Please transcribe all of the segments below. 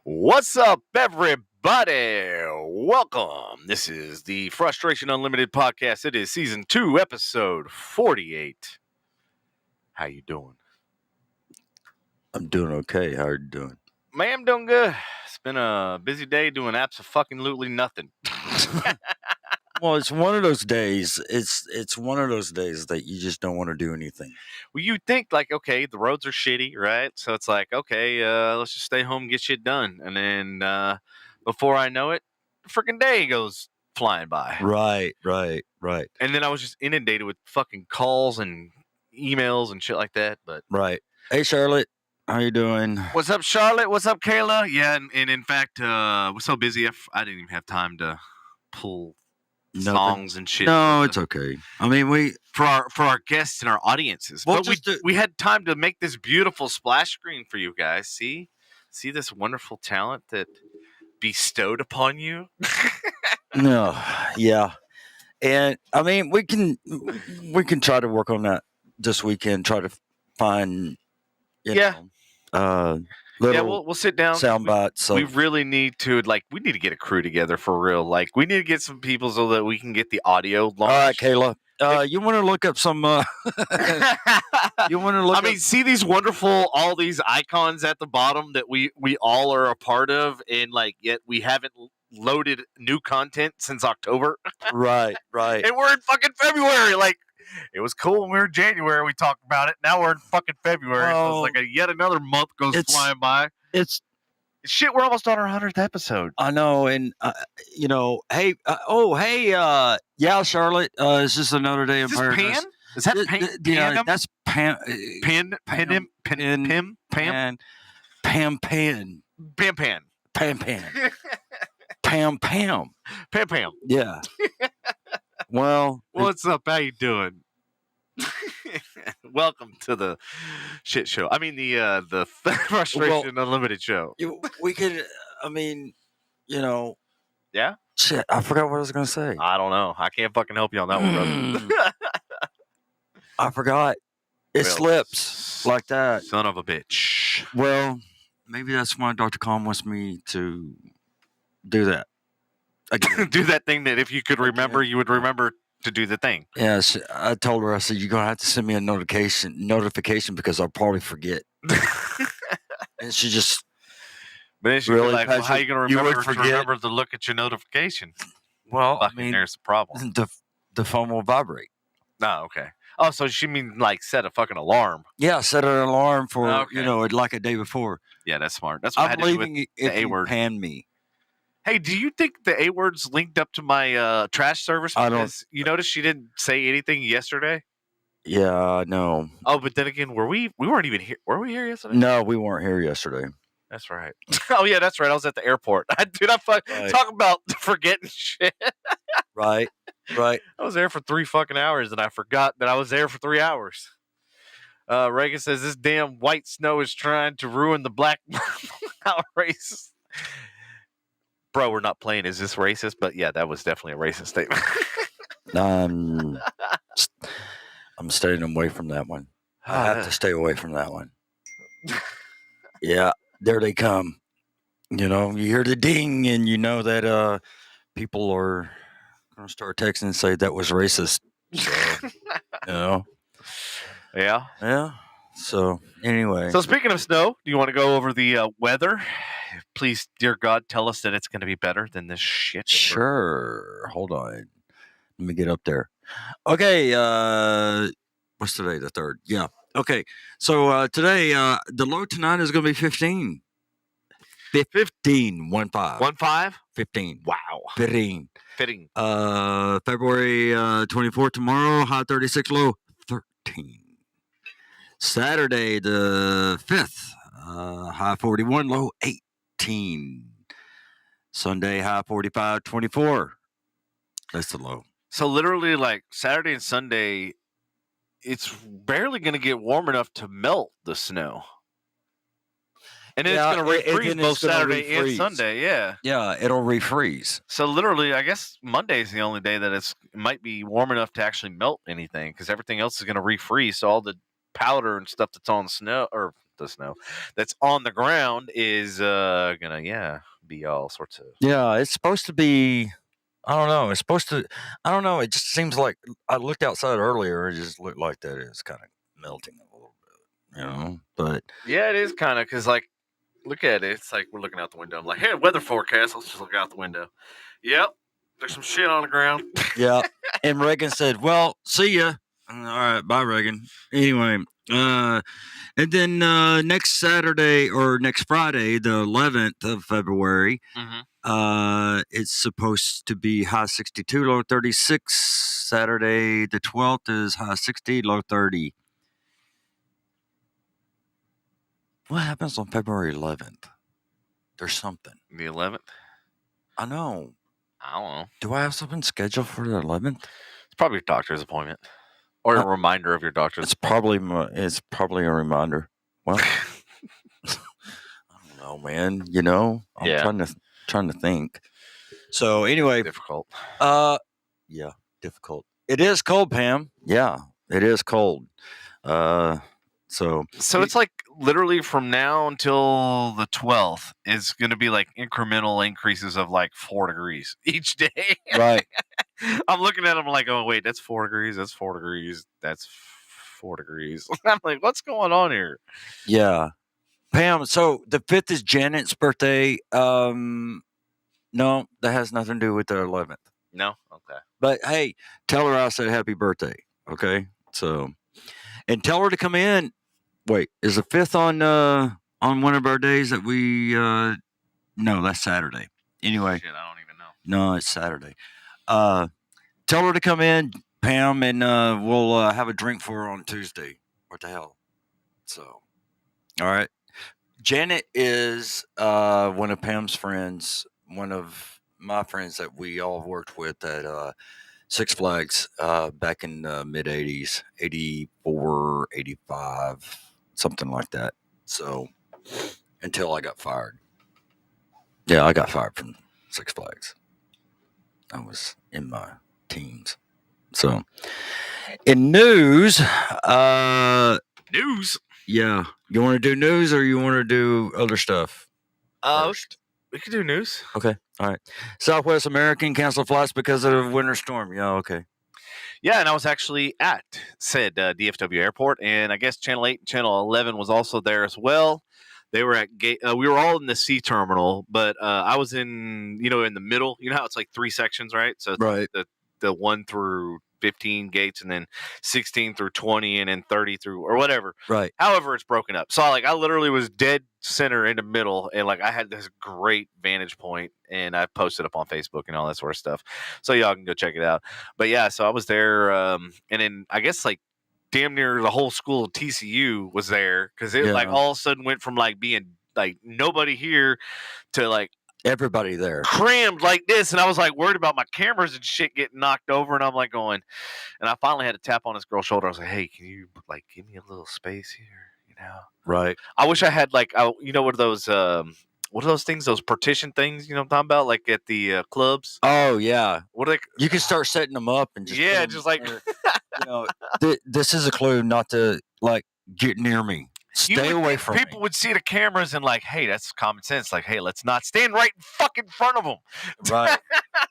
What's up, everybody? Welcome. This is the Frustration Unlimited podcast. It is season 2, episode 48. How you doing? I'm doing okay. How are you doing? Man, I'm doing good. It's been a busy day doing absolutely nothing. Well, it's one of those days. It's one of those days that you just don't want to do anything. Well, you think like, okay, the roads are shitty, right? So it's like, okay, let's just stay home and get shit done. And then before I know it, the freaking day goes flying by. Right. And then I was just inundated with fucking calls and emails and shit like that. But Right. Hey, Charlotte, how you doing? what's up, Charlotte? What's up, Kayla? Yeah, and in fact, we're so busy, I didn't even have time to pull songs and shit. No, it's okay. I mean, for our guests and our audiences. Well, But we had time to make this beautiful splash screen for you guys. See this wonderful talent that bestowed upon you. No, yeah, and I mean we can try to work on that this weekend. Try to find, little we'll sit down. sound bites. So we really need to we need to get a crew together for real. Like we need to get some people so that we can get the audio launched. All right, Kayla. You want to look up some? You want to look? I mean, see these all these icons at the bottom that we all are a part of, and yet we haven't loaded new content since October. Right. And we're in fucking February. It was cool when we were in January. We talked about it. Now we're in fucking February. So it's yet another month goes flying by. It's shit. We're almost on our 100th episode. I know, and hey, yeah, Charlotte. It's just another day in paradise. Pan? Is that Pan? Yeah, that's Pam. Pam. Yeah. Well, what's up? How you doing? Welcome to the shit show. I mean the Frustration Unlimited show. We could. I mean, Yeah. Shit, I forgot what I was gonna say. I don't know. I can't fucking help you on that one, brother. I forgot. It slips like that. Son of a bitch. Well, maybe that's why Dr. Khan wants me to do that. Do that thing that if you could remember, you would remember to do the thing. Yes, I told her. I said, "You're gonna have to send me a notification because I'll probably forget." And she just. But then she's really like, well, how are you going to remember to look at your notification? Well, I mean, there's the problem. The phone will vibrate. Oh, okay. Oh, so she means set a fucking alarm. Yeah, set an alarm for, like a day before. Yeah, that's smart. That's what I had to do with the A-word. Pan me. Hey, do you think the A-word's linked up to my trash service? Because you noticed she didn't say anything yesterday? Yeah, no. Oh, but then again, we weren't even here. Were we here yesterday? No, we weren't here yesterday. That's right. Oh, yeah, that's right. I was at the airport. Dude, talk about forgetting shit. Right. I was there for 3 fucking hours, and I forgot that I was there for 3 hours. Reagan says, this damn white snow is trying to ruin the black race. Bro, we're not playing. Is this racist? But yeah, that was definitely a racist statement. I'm staying away from that one. I have to stay away from that one. Yeah, there they come. You hear the ding, and you know that people are going to start texting and say that was racist. So, Yeah. Yeah. So, anyway. So, speaking of snow, do you want to go over the weather? Please, dear God, tell us that it's going to be better than this shit. Sure. Hold on. Let me get up there. Okay. What's today? The 3rd. Yeah. Okay. So, today, the low tonight is going to be 15. 15. 1-5. 15. Wow. Fitting. February 24th tomorrow, high 36, low 13. Saturday the 5th, high 41, low 18. Sunday, high 45, 24. That's the low. So literally Saturday and Sunday, it's barely going to get warm enough to melt the snow. And then it's going to refreeze both Saturday and Sunday, yeah. Yeah, it'll refreeze. So literally, I guess Monday is the only day that it might be warm enough to actually melt anything because everything else is going to refreeze. So all the powder and stuff that's on snow or the snow that's on the ground is gonna be all sorts of. Yeah, it's supposed to be. I don't know. It's supposed to. I don't know. It just seems like I looked outside earlier. It just looked like that it's kind of melting a little bit, But yeah, it is kind of because like, look at it. It's like we're looking out the window. I'm like, hey, weather forecast. Let's just look out the window. Yep, there's some shit on the ground. yeah. And Reagan said, "Well, see ya." All right, bye, Reagan. Anyway, and then next Saturday or next Friday, the 11th of February, it's supposed to be high 62, low 36. Saturday, the 12th is high 60, low 30. What happens on February 11th? There's something. The 11th? I know. I don't know. Do I have something scheduled for the 11th? It's probably your doctor's appointment. Or a reminder of your doctor's appointment. It's probably a reminder. Well, I don't know, man. I'm trying to think. So anyway, difficult. Yeah, difficult. It is cold, Pam. Yeah, it is cold. So it's like literally from now until the 12th is going to be like incremental increases of like 4 degrees each day. Right. I'm looking at them like, oh wait, that's 4 degrees. That's 4 degrees. That's 4 degrees. I'm like, what's going on here? Yeah, Pam. So the 5th is Janet's birthday. No, that has nothing to do with the 11th. No, okay. But hey, tell her I said happy birthday. Okay, so and tell her to come in. Wait, is the 5th on one of our days that we? No, that's Saturday. Anyway, shit, I don't even know. No, it's Saturday. Tell her to come in, Pam, and we'll have a drink for her on Tuesday. What the hell? So, all right. Janet is one of Pam's friends, one of my friends that we all worked with at Six Flags back in the mid 80s, 84, 85, something like that. So, until I got fired. Yeah, I got fired from Six Flags. I was in my teens. So, in news, news. Yeah, you want to do news or you want to do other stuff? First? We could do news. Okay, all right. Southwest American canceled flights because of winter storm. Yeah, okay. Yeah, and I was actually at said DFW airport, and I guess Channel 8 and Channel 11 was also there as well. They were at gate. We were all in the C terminal, but I was in the middle. You know how it's like 3 sections, right? So right. The 1 through 15 gates, and then 16 through 20, and then 30 through or whatever. Right. However, it's broken up. So I literally was dead center in the middle, and like I had this great vantage point, and I posted up on Facebook and all that sort of stuff. So y'all can go check it out. But yeah, so I was there, and then I guess like damn near the whole school of TCU was there because it like all of a sudden went from like being like nobody here to like everybody there crammed like this, and I was like worried about my cameras and shit getting knocked over, and I'm like going, and I finally had to tap on this girl's shoulder. I was like, hey, can you like give me a little space here, right? I wish I had like what are those things, those partition things, what I'm talking about, like at the clubs? Oh yeah, what are they? You can start setting them up and just just like this is a clue not to like get near me. Stay away from people would see the cameras and like, hey, that's common sense. Like, hey, let's not stand right fucking front of them. Right.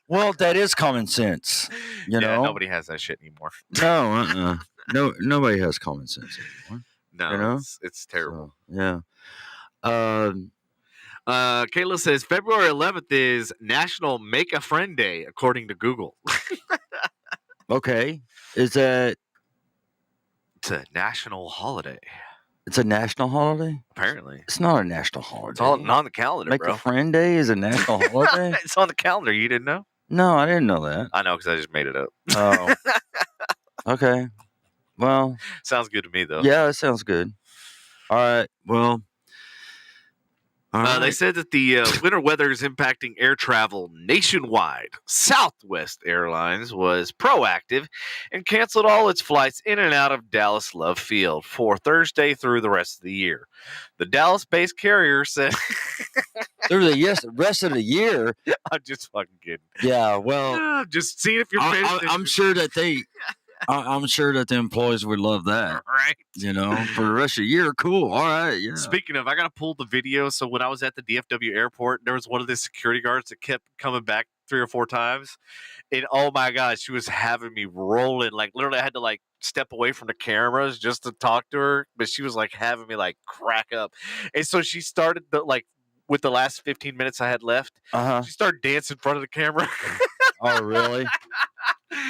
Well, that is common sense. You know, nobody has that shit anymore. No, no, nobody has common sense anymore. No, it's terrible. So, yeah. Kayla says February 11th is National Make a Friend Day, according to Google. Okay. Is that? It's a national holiday. It's a national holiday? Apparently. It's not a national holiday. It's all on the calendar, Make a Friend Day is a national holiday? It's on the calendar. You didn't know? No, I didn't know that. I know because I just made it up. Oh. Okay. Well. Sounds good to me, though. Yeah, it sounds good. All right. Well. They said that the winter weather is impacting air travel nationwide. Southwest Airlines was proactive and canceled all its flights in and out of Dallas Love Field for Thursday through the rest of the year. The Dallas-based carrier said... through the rest of the year? I'm just fucking kidding. Yeah, well... just seeing if you're paying attention. I'm sure that they... I'm sure that the employees would love that. Right. For the rest of the year. Cool. All right. Yeah. Speaking of, I got to pull the video. So when I was at the DFW airport, there was one of the security guards that kept coming back 3 or 4 times. And oh my God, she was having me rolling. Like literally I had to like step away from the cameras just to talk to her. But she was like having me like crack up. And so she started with the last 15 minutes I had left, she started dancing in front of the camera. Oh, really?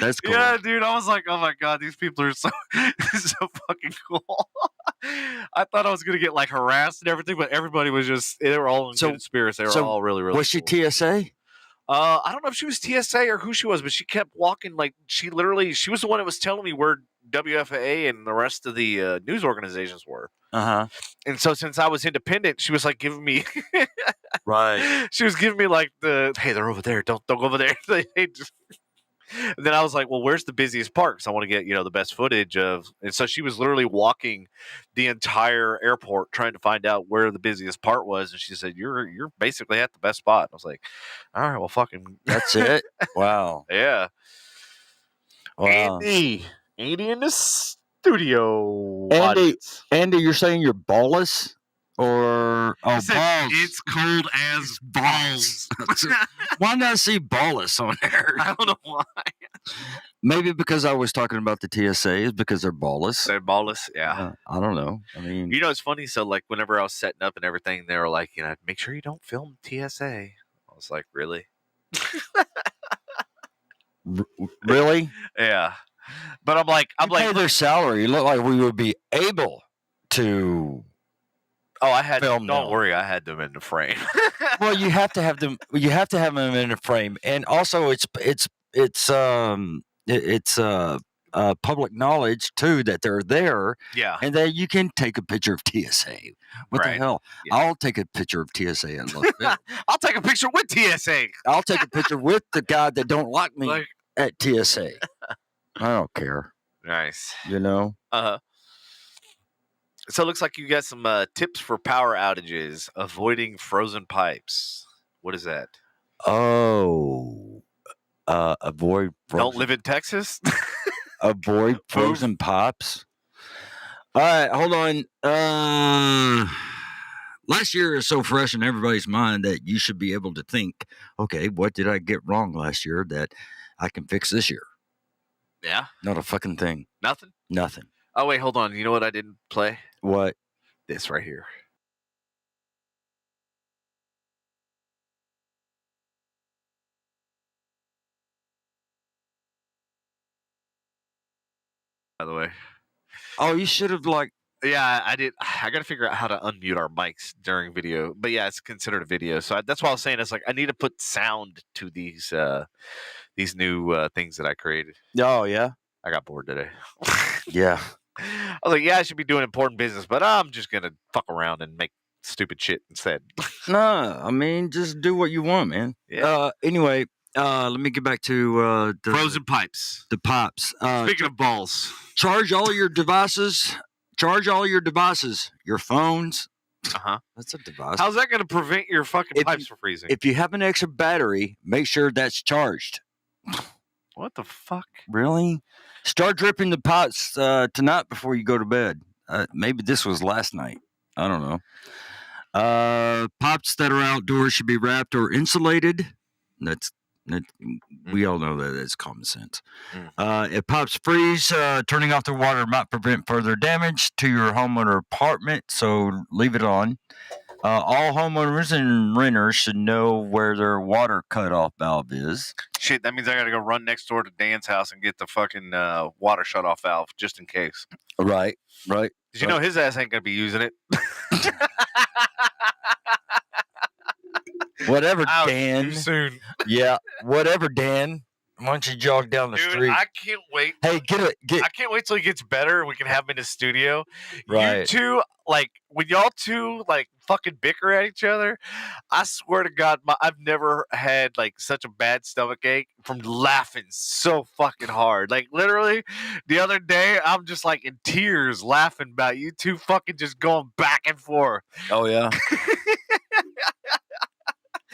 That's cool. Yeah, dude. I was like, oh my God, these people are so fucking cool. I thought I was gonna get like harassed and everything, but everybody was they were all in good spirits. They were all really, really Was cool. she TSA? I don't know if she was TSA or who she was, but she kept walking like she was the one that was telling me where WFA and the rest of the news organizations were. And so since I was independent, she was like giving me right. She was giving me like hey, they're over there. Don't go over there. And then I was like, well, where's the busiest part? Because I want to get, the best footage of. And so she was literally walking the entire airport trying to find out where the busiest part was. And she said, you're basically at the best spot. And I was like, all right, well, fucking. That's it? Wow. Yeah. Wow. Andy in the studio. Andy, you're saying you're ballless? Or balls? It's cold as balls. Why not see ballless on there? I don't know why. Maybe because I was talking about the TSAs because they're ballless. They're ballless, yeah. I don't know. I mean, it's funny. So like, whenever I was setting up and everything, they were like, make sure you don't film TSA. I was like, really? Really? Yeah. But I'm like, pay their salary. You look like we would be able to. Oh, I had. Don't worry, I had them in the frame. Well, you have to have them. You have to have them in a frame, and also it's public knowledge too that they're there. Yeah, and that you can take a picture of TSA. What the hell? Yeah. I'll take a picture of TSA and look. I'll take a picture with TSA. I'll take a picture with the guy that don't like me at TSA. I don't care. Nice. So it looks like you got some tips for power outages, avoiding frozen pipes. What is that? Oh, avoid. Don't live in Texas. Avoid frozen pipes. All right, hold on. Last year is so fresh in everybody's mind that you should be able to think, okay, what did I get wrong last year that I can fix this year? Yeah. Not a fucking thing. Nothing? Nothing. Oh, wait, hold on. You know what I didn't play? What? This right here. By the way. Oh, you should have Yeah, I did. I got to figure out how to unmute our mics during video. But yeah, it's considered a video. So that's why I was saying it's like I need to put sound to these new things that I created. Oh, yeah? I got bored today. Yeah. I was like, yeah, I should be doing important business, but I'm just going to fuck around and make stupid shit instead. No, I mean, just do what you want, man. Yeah. Anyway, let me get back to the frozen pipes. The pipes. Speaking of balls. Charge all your devices. Your phones. That's a device. How's that going to prevent your fucking pipes from freezing? If you have an extra battery, make sure that's charged. What the fuck? Really? Start dripping the pipes tonight before you go to bed. Maybe this was last night. I don't know. Pipes that are outdoors should be wrapped or insulated. We all know that it's common sense. If pipes freeze, turning off the water might prevent further damage to your home or apartment, so leave it on. All homeowners and renters should know where their water cutoff valve is. Shit, that means I got to go run next door to Dan's house and get the fucking water shut-off valve just in case. Right. Did you know his ass ain't going to be using it? Whatever, Dan. Too soon. Yeah, whatever, Dan. Why don't you jog down the street? I can't wait. Hey, I can't wait till he gets better and we can have him in the studio. Right. You two, when y'all two, fucking bicker at each other, I swear to God, I've never had, such a bad stomach ache from laughing so fucking hard. Literally, the other day, I'm just, in tears laughing about you two fucking just going back and forth. Oh, yeah.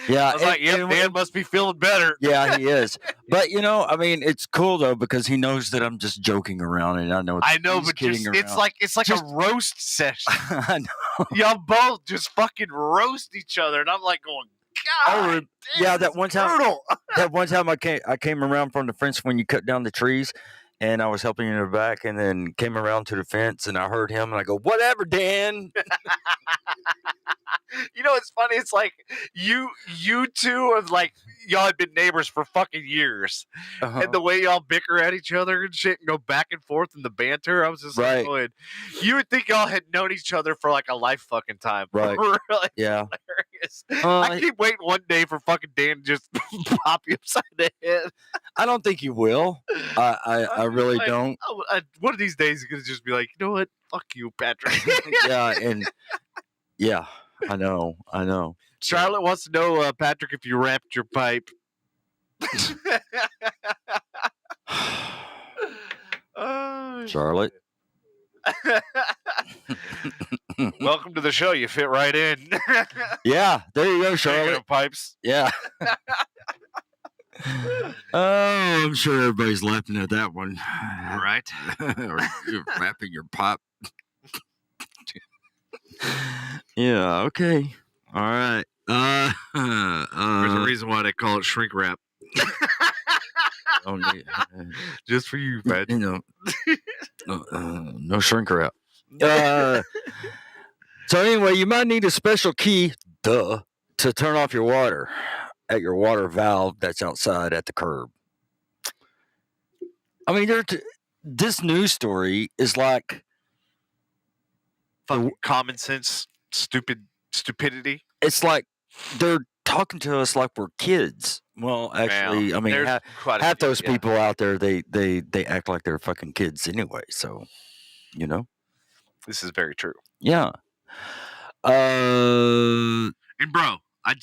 Yeah, I was Dan must be feeling better. Yeah, he is. But I mean, it's cool though because he knows that I'm just joking around, and I know. But kidding around. it's like a roast session. I know. Y'all both just fucking roast each other, and I'm like going, God, that one time. That one time I came around from the fence when you cut down the trees, and I was helping you in the back, and then came around to the fence, and I heard him, and I go, "Whatever, Dan." It's funny. It's like you two have like y'all had been neighbors for fucking years, and the way y'all bicker at each other and shit and go back and forth in the banter, I was just like, going, you would think y'all had known each other for like a life fucking time, right? Really hilarious. I keep waiting one day for fucking Dan to just pop you upside the head. I don't think you will. I really don't. One of these days, he's gonna just be like, you know what? Fuck you, Patrick. Yeah, I know. Charlotte wants to know, Patrick, if you wrapped your pipe. Charlotte. Welcome to the show. You fit right in. Yeah, there you go, Charlotte. Pipes. Yeah. Oh, I'm sure everybody's laughing at that one. Right? Or you're wrapping your pop. Yeah, okay. All right. There's a reason why they call it shrink wrap. Just for you, Pat. No shrink wrap. So anyway, you might need a special key, to turn off your water at your water valve that's outside at the curb. I mean, this news story is like common sense, stupidity. It's like they're talking to us like we're kids. Well, actually, I mean, half those people out there, they act like they're fucking kids anyway. So, this is very true. Yeah. And bro, look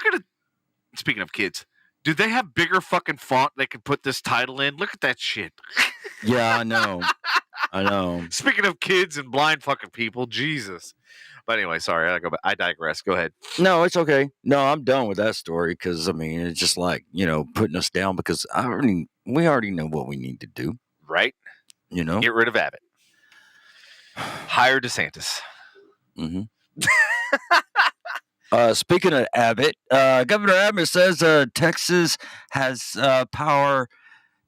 at it. Speaking of kids, do they have bigger fucking font they can put this title in? Look at that shit. Yeah, I know. Speaking of kids and blind fucking people, Jesus. But anyway, sorry, I digress. Go ahead. No, it's okay. No, I'm done with that story because I mean, it's just like putting us down because we already know what we need to do, right? Get rid of Abbott. Hire DeSantis. Mm-hmm. Speaking of Abbott, Governor Abbott says Texas has power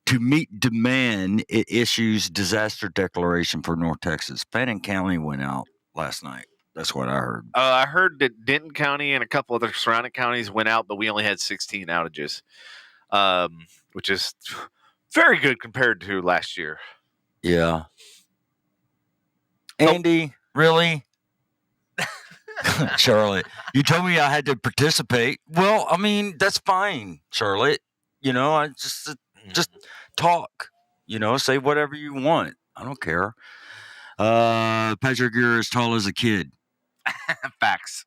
to meet demand. It issues disaster declaration for North Texas. Fannin County went out last night. That's what I heard. I heard that Denton County and a couple other surrounding counties went out, but we only had 16 outages, which is very good compared to last year. Yeah. Andy, really? Charlotte, you told me I had to participate. Well, I mean, that's fine, Charlotte. I just talk. Say whatever you want. I don't care. Patrick, you're as tall as a kid. Facts.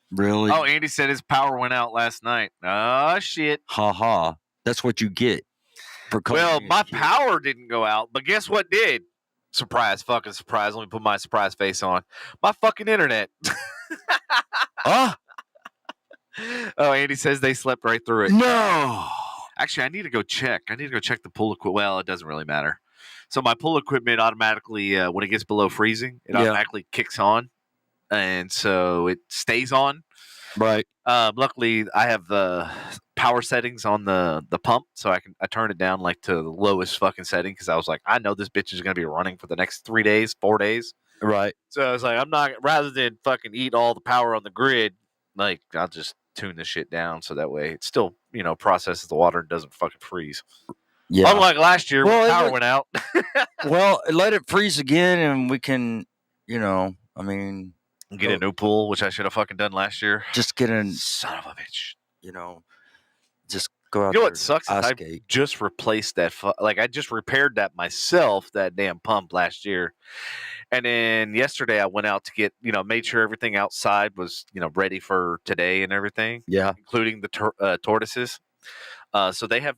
Really? Oh, Andy said his power went out last night. Oh, shit. Ha ha. That's what you get. Well, my power didn't go out, but guess what did? Surprise, fucking surprise. Let me put my surprise face on. My fucking internet. Oh, Andy says they slept right through it. No. Actually, I need to go check. The pool equipment. Well, it doesn't really matter. So my pool equipment automatically, when it gets below freezing, it automatically kicks on. And so it stays on. Right. Luckily, I have the power settings on the pump, so I turn it down like to the lowest fucking setting because I was like, I know this bitch is going to be running for the next 3 days, 4 days. Right. So I was like, I'm not, rather than fucking eat all the power on the grid, like I'll just tune this shit down so that way it still, processes the water and doesn't fucking freeze. Yeah. Unlike last year when power went out. Well, let it freeze again and we can, get a new pool, which I should have fucking done last year. Just get a son of a bitch. Just go out. You know what sucks? I just replaced that. I just repaired that myself, that damn pump last year. And then yesterday I went out to get, made sure everything outside was, ready for today and everything. Yeah. Including the tortoises. So they have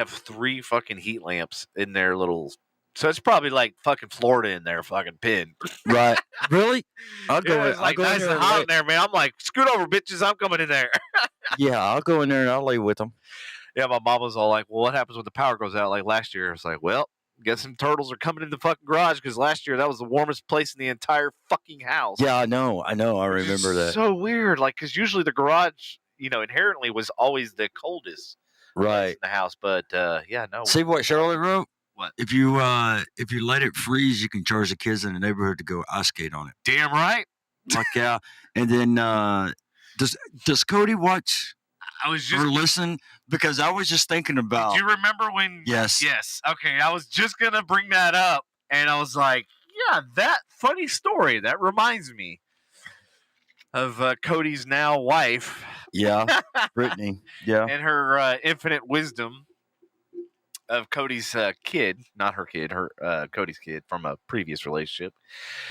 3 fucking heat lamps in their little. So it's probably like fucking Florida in their fucking pen. Right. Really? I'll go. It's like nice and hot in there, man. I'm like, scoot over, bitches. I'm coming in there. Yeah, I'll go in there and I'll lay with them. Yeah, my mom was all like, well, what happens when the power goes out? Like last year, it's like, well, guess some turtles are coming in the fucking garage because last year that was the warmest place in the entire fucking house. Yeah, I know. I remember that. So weird. Like, because usually the garage, inherently was always the coldest place in the house. But yeah, no. See what Shirley wrote? What? If you let it freeze, you can charge the kids in the neighborhood to go ice skate on it. Damn right. Like yeah. And then does Cody watch I was just or listen? Because I was just thinking about. Do you remember when? Yes. Yes. Okay, I was just gonna bring that up, and I was like, yeah, that funny story. That reminds me of Cody's now wife. Yeah, Brittany. Yeah, and her infinite wisdom of Cody's kid, not her kid, her Cody's kid from a previous relationship.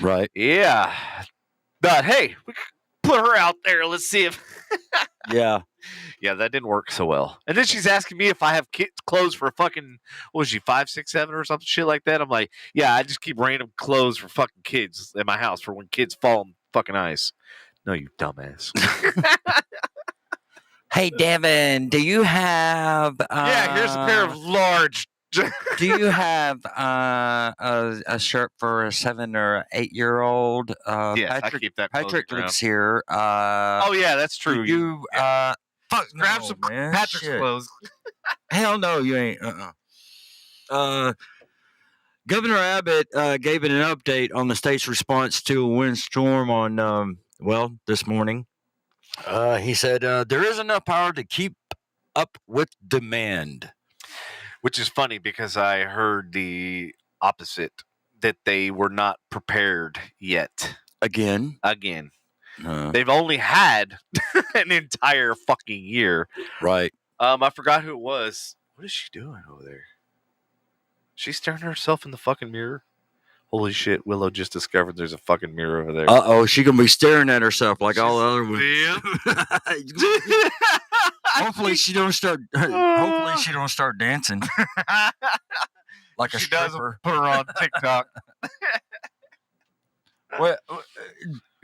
Right. Yeah. But hey, we put her out there. Let's see if. Yeah. Yeah, that didn't work so well. And then she's asking me if I have clothes for fucking, what was she, 5, 6, 7 or something shit like that? I'm like, yeah, I just keep random clothes for fucking kids in my house for when kids fall in fucking ice. No, you dumbass. Hey, Devin, do you have... yeah, here's a pair of large... do you have a shirt for a 7 or 8-year-old? Yes, Patrick, I keep that. Patrick lives here. Oh yeah, that's true. You fuck, grab some Patrick's clothes. Hell no, you ain't. Governor Abbott gave an update on the state's response to a windstorm on this morning. He said there is enough power to keep up with demand. Which is funny because I heard the opposite, that they were not prepared yet. Again. They've only had an entire fucking year. Right. I forgot who it was. What is she doing over there? She's staring at herself in the fucking mirror. Holy shit, Willow just discovered there's a fucking mirror over there. Uh-oh, she gonna be staring at herself like all the other ones. Hopefully she don't start dancing. Like a stripper. Put her on TikTok. What,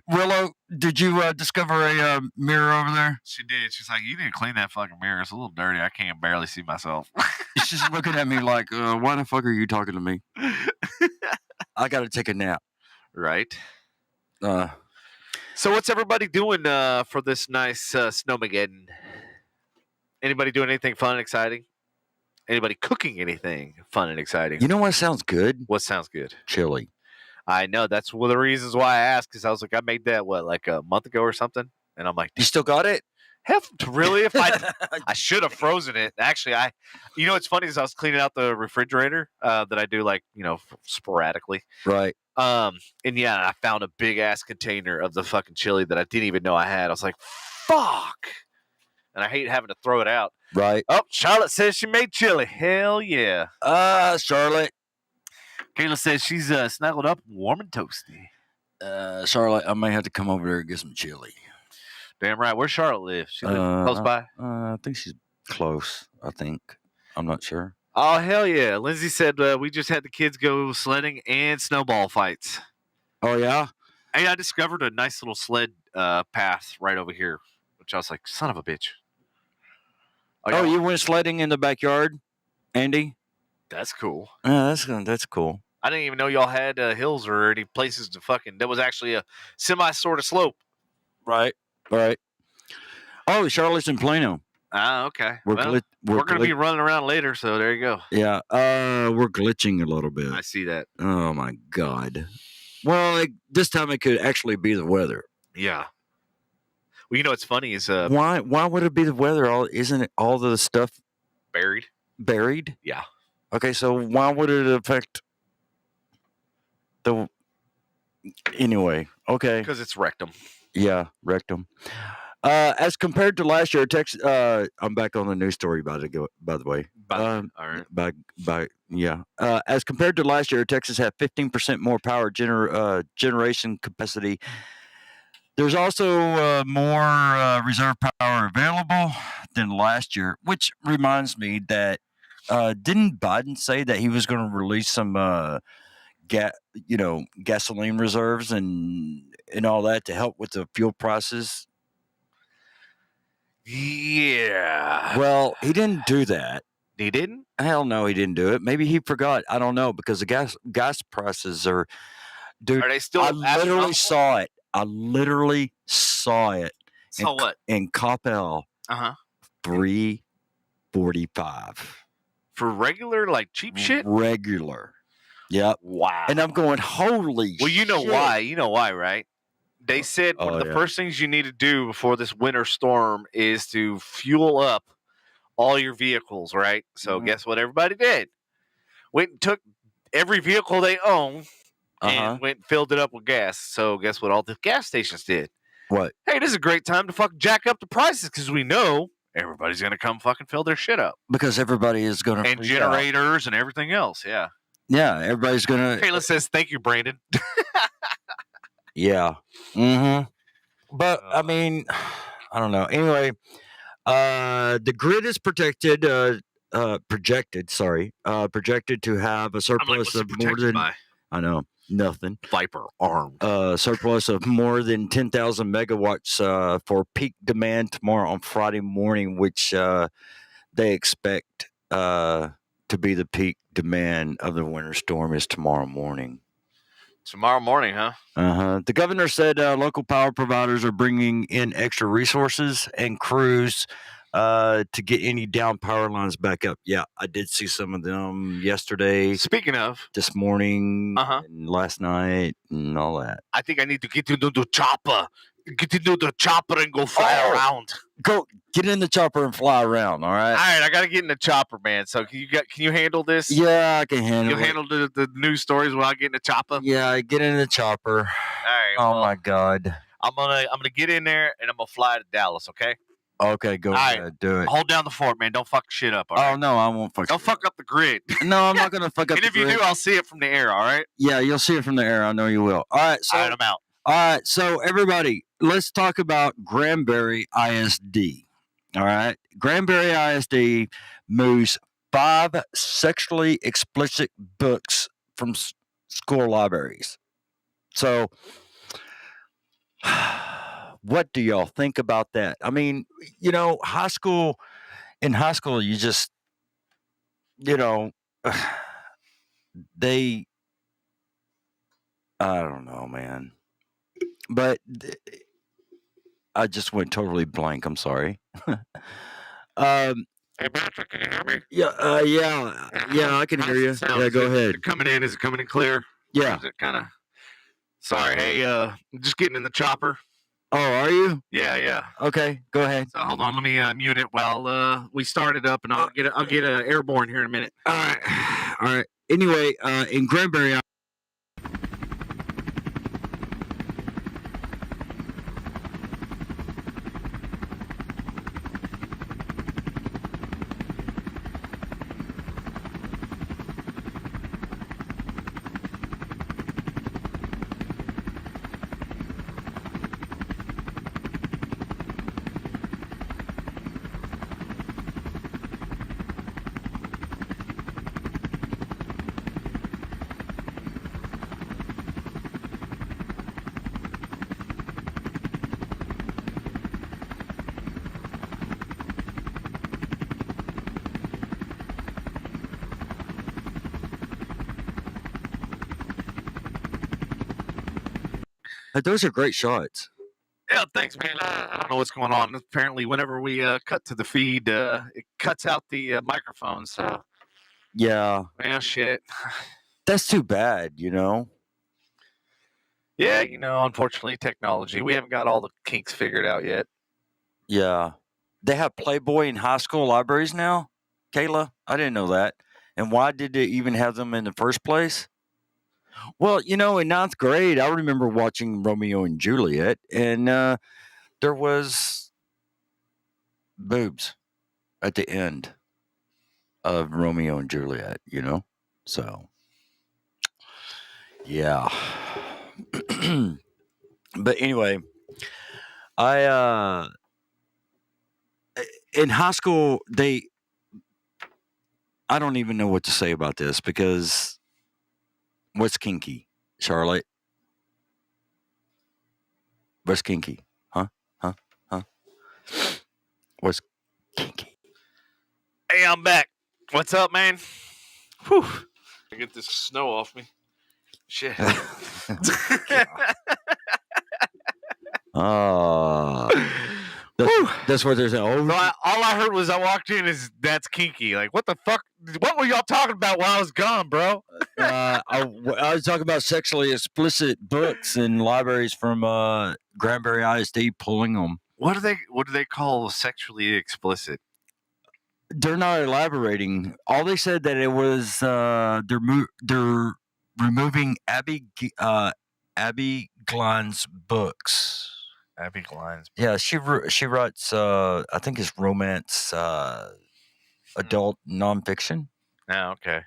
Willow, did you discover a mirror over there? She did. She's like, you need to clean that fucking mirror. It's a little dirty. I can't barely see myself. She's just looking at me like, why the fuck are you talking to me? I got to take a nap. Right. So what's everybody doing for this nice Snowmageddon? Anybody doing anything fun and exciting? Anybody cooking anything fun and exciting? You know what sounds good? What sounds good? Chili. I know. That's one of the reasons why I asked, because I was like, I made that, like a month ago or something? And I'm like, you still got it? Really? If I should have frozen it. Actually, what's funny is I was cleaning out the refrigerator that I do sporadically. Right. And yeah, I found a big ass container of the fucking chili that I didn't even know I had. I was like, fuck. And I hate having to throw it out. Right. Oh, Charlotte says she made chili. Hell yeah. Charlotte. Kayla says she's snuggled up, warm and toasty. Charlotte, I may have to come over there and get some chili. Damn right. Where Charlotte live? She live close by? I think she's close. I'm not sure. Oh, hell yeah. Lindsay said we just had the kids go sledding and snowball fights. Oh, yeah? Hey, I discovered a nice little sled path right over here, which I was like, son of a bitch. Oh, you went sledding in the backyard, Andy? That's cool. That's cool. I didn't even know y'all had hills or any places to fucking... There was actually a semi-sort of slope. Right. Oh, Charlotte's in Plano. Ah, okay. We're going to be running around later, so there you go. Yeah. We're glitching a little bit. I see that. Oh, my God. Well, this time it could actually be the weather. Yeah. Well, you know what's funny is... Why would it be the weather? Isn't it all the stuff... Buried? Yeah. Okay, so why would it affect the... Anyway, okay. Because it's rectum. Yeah, rectum. As compared to last year, Texas... I'm back on the news story, by the way. All right. Yeah. As compared to last year, Texas had 15% more power generation capacity. There's also more reserve power available than last year, which reminds me that didn't Biden say that he was going to release some gasoline reserves and all that to help with the fuel prices? Yeah. Well, he didn't do that. He didn't? Hell no, he didn't do it. Maybe he forgot. I don't know, because the gas prices are, dude. Are they still I literally astronomical? saw it. I literally saw it. So what? In Coppell, $3.45 for regular, like cheap shit. Regular. Yep. Wow. And I'm going, holy. Well, you know shit. why? You know why, right? They said one of the first things you need to do before this winter storm is to fuel up all your vehicles, right? So guess what everybody did? Went and took every vehicle they own and went and filled it up with gas. So guess what all the gas stations did? What? Hey, this is a great time to fucking jack up the prices because we know everybody's going to come fucking fill their shit up. Because everybody is going to. And generators and everything else, yeah. Yeah, everybody's going to. Kayla says, thank you, Brandon. Yeah. Mm-hmm. But, I mean, I don't know. Anyway, the grid is projected to have a surplus of more than, I know, nothing. Viper armed. Surplus of more than 10,000 megawatts for peak demand tomorrow on Friday morning, which they expect to be the peak demand of the winter storm is tomorrow morning. Tomorrow morning, huh? The governor said local power providers are bringing in extra resources and crews to get any down power lines back up. Yeah, I did see some of them yesterday. Speaking of, this morning, and last night, and all that. I think I need to get into the chopper. Get into the chopper and go fly around. Go get in the chopper and fly around. All right. All right, I got to get in the chopper, man. So can you handle this? Yeah, I can handle. You handle the news stories while I get in the chopper. Yeah, get in the chopper. All right. Oh my God. I'm gonna get in there and I'm gonna fly to Dallas. Okay. Okay, go ahead, do it. Hold down the fort, man. Don't fuck shit up. All right? Oh no, I won't fuck. Don't fuck up the grid. No, I'm not gonna fuck up. And if you do, I'll see it from the air. All right. Yeah, you'll see it from the air. I know you will. All right. So all right, I'm out. All right, so everybody, let's talk about Granbury ISD. All right, Granbury ISD moves 5 sexually explicit books from school libraries. So, what do y'all think about that? I mean, in high school, you just, I don't know, man. But I just went totally blank. I'm sorry. Hey, Patrick, can you hear me? Yeah, I can hear you. Yeah, go ahead. Is it coming in clear? Yeah. Is it kind of? Sorry, hey, I'm just getting in the chopper. Oh, are you? Yeah. Okay, go ahead. So hold on, let me mute it while we start it up, and I'll get airborne here in a minute. All right. Anyway, in Granbury. Those are great shots. Yeah, thanks, man. I don't know what's going on. Apparently, whenever we cut to the feed, it cuts out the microphone. So, yeah. Man, shit. That's too bad, Yeah, unfortunately, technology. We haven't got all the kinks figured out yet. Yeah. They have Playboy in high school libraries now? Kayla? I didn't know that. And why did they even have them in the first place? Well, in 9th grade, I remember watching Romeo and Juliet, and there was boobs at the end of Romeo and Juliet, So, yeah. But anyway, in high school, I don't even know what to say about this, because what's kinky, Charlotte? What's kinky? Huh? What's kinky? Hey, I'm back. What's up, man? Whew. I get this snow off me. Shit. That's what they're saying. Oh, So all I heard was I walked in is that's kinky. Like, what the fuck? What were y'all talking about while I was gone, bro? I was talking about sexually explicit books in libraries from Granbury ISD pulling them. What do they call sexually explicit? They're not elaborating. All they said that it was they're removing Abby Glein's books. Abby Glein's. Yeah, she writes I think it's romance, adult nonfiction. Oh, okay.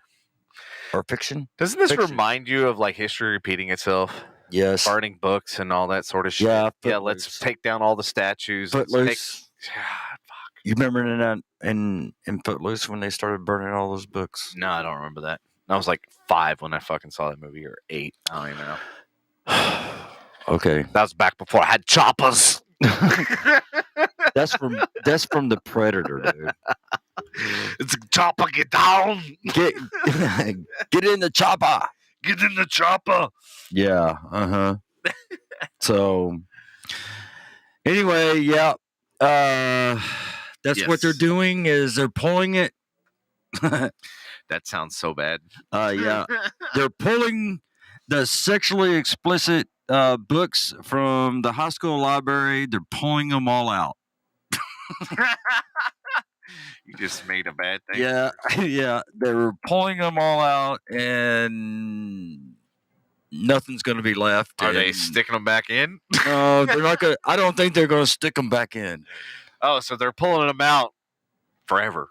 Or fiction. Doesn't this remind you of like history repeating itself? Yes. Burning books and all that sort of shit. Yeah. Yeah. Let's take down all the statues. Footloose. God, fuck. You remember in Footloose when they started burning all those books? No, I don't remember that. I was like 5 when I fucking saw that movie, or 8. I don't even know. Okay. That was back before I had choppers. That's from the Predator, dude. It's a chopper. Get down. Get in the chopper. Get in the chopper. Yeah. So anyway, yeah. That's what they're doing is they're pulling it. That sounds so bad. Yeah. They're pulling the sexually explicit books from the high school library. They're pulling them all out. You just made a bad thing. Yeah. Yeah. They're pulling them all out and nothing's going to be left. Are they sticking them back in? No, they're not going to. I don't think they're going to stick them back in. Oh, so they're pulling them out forever.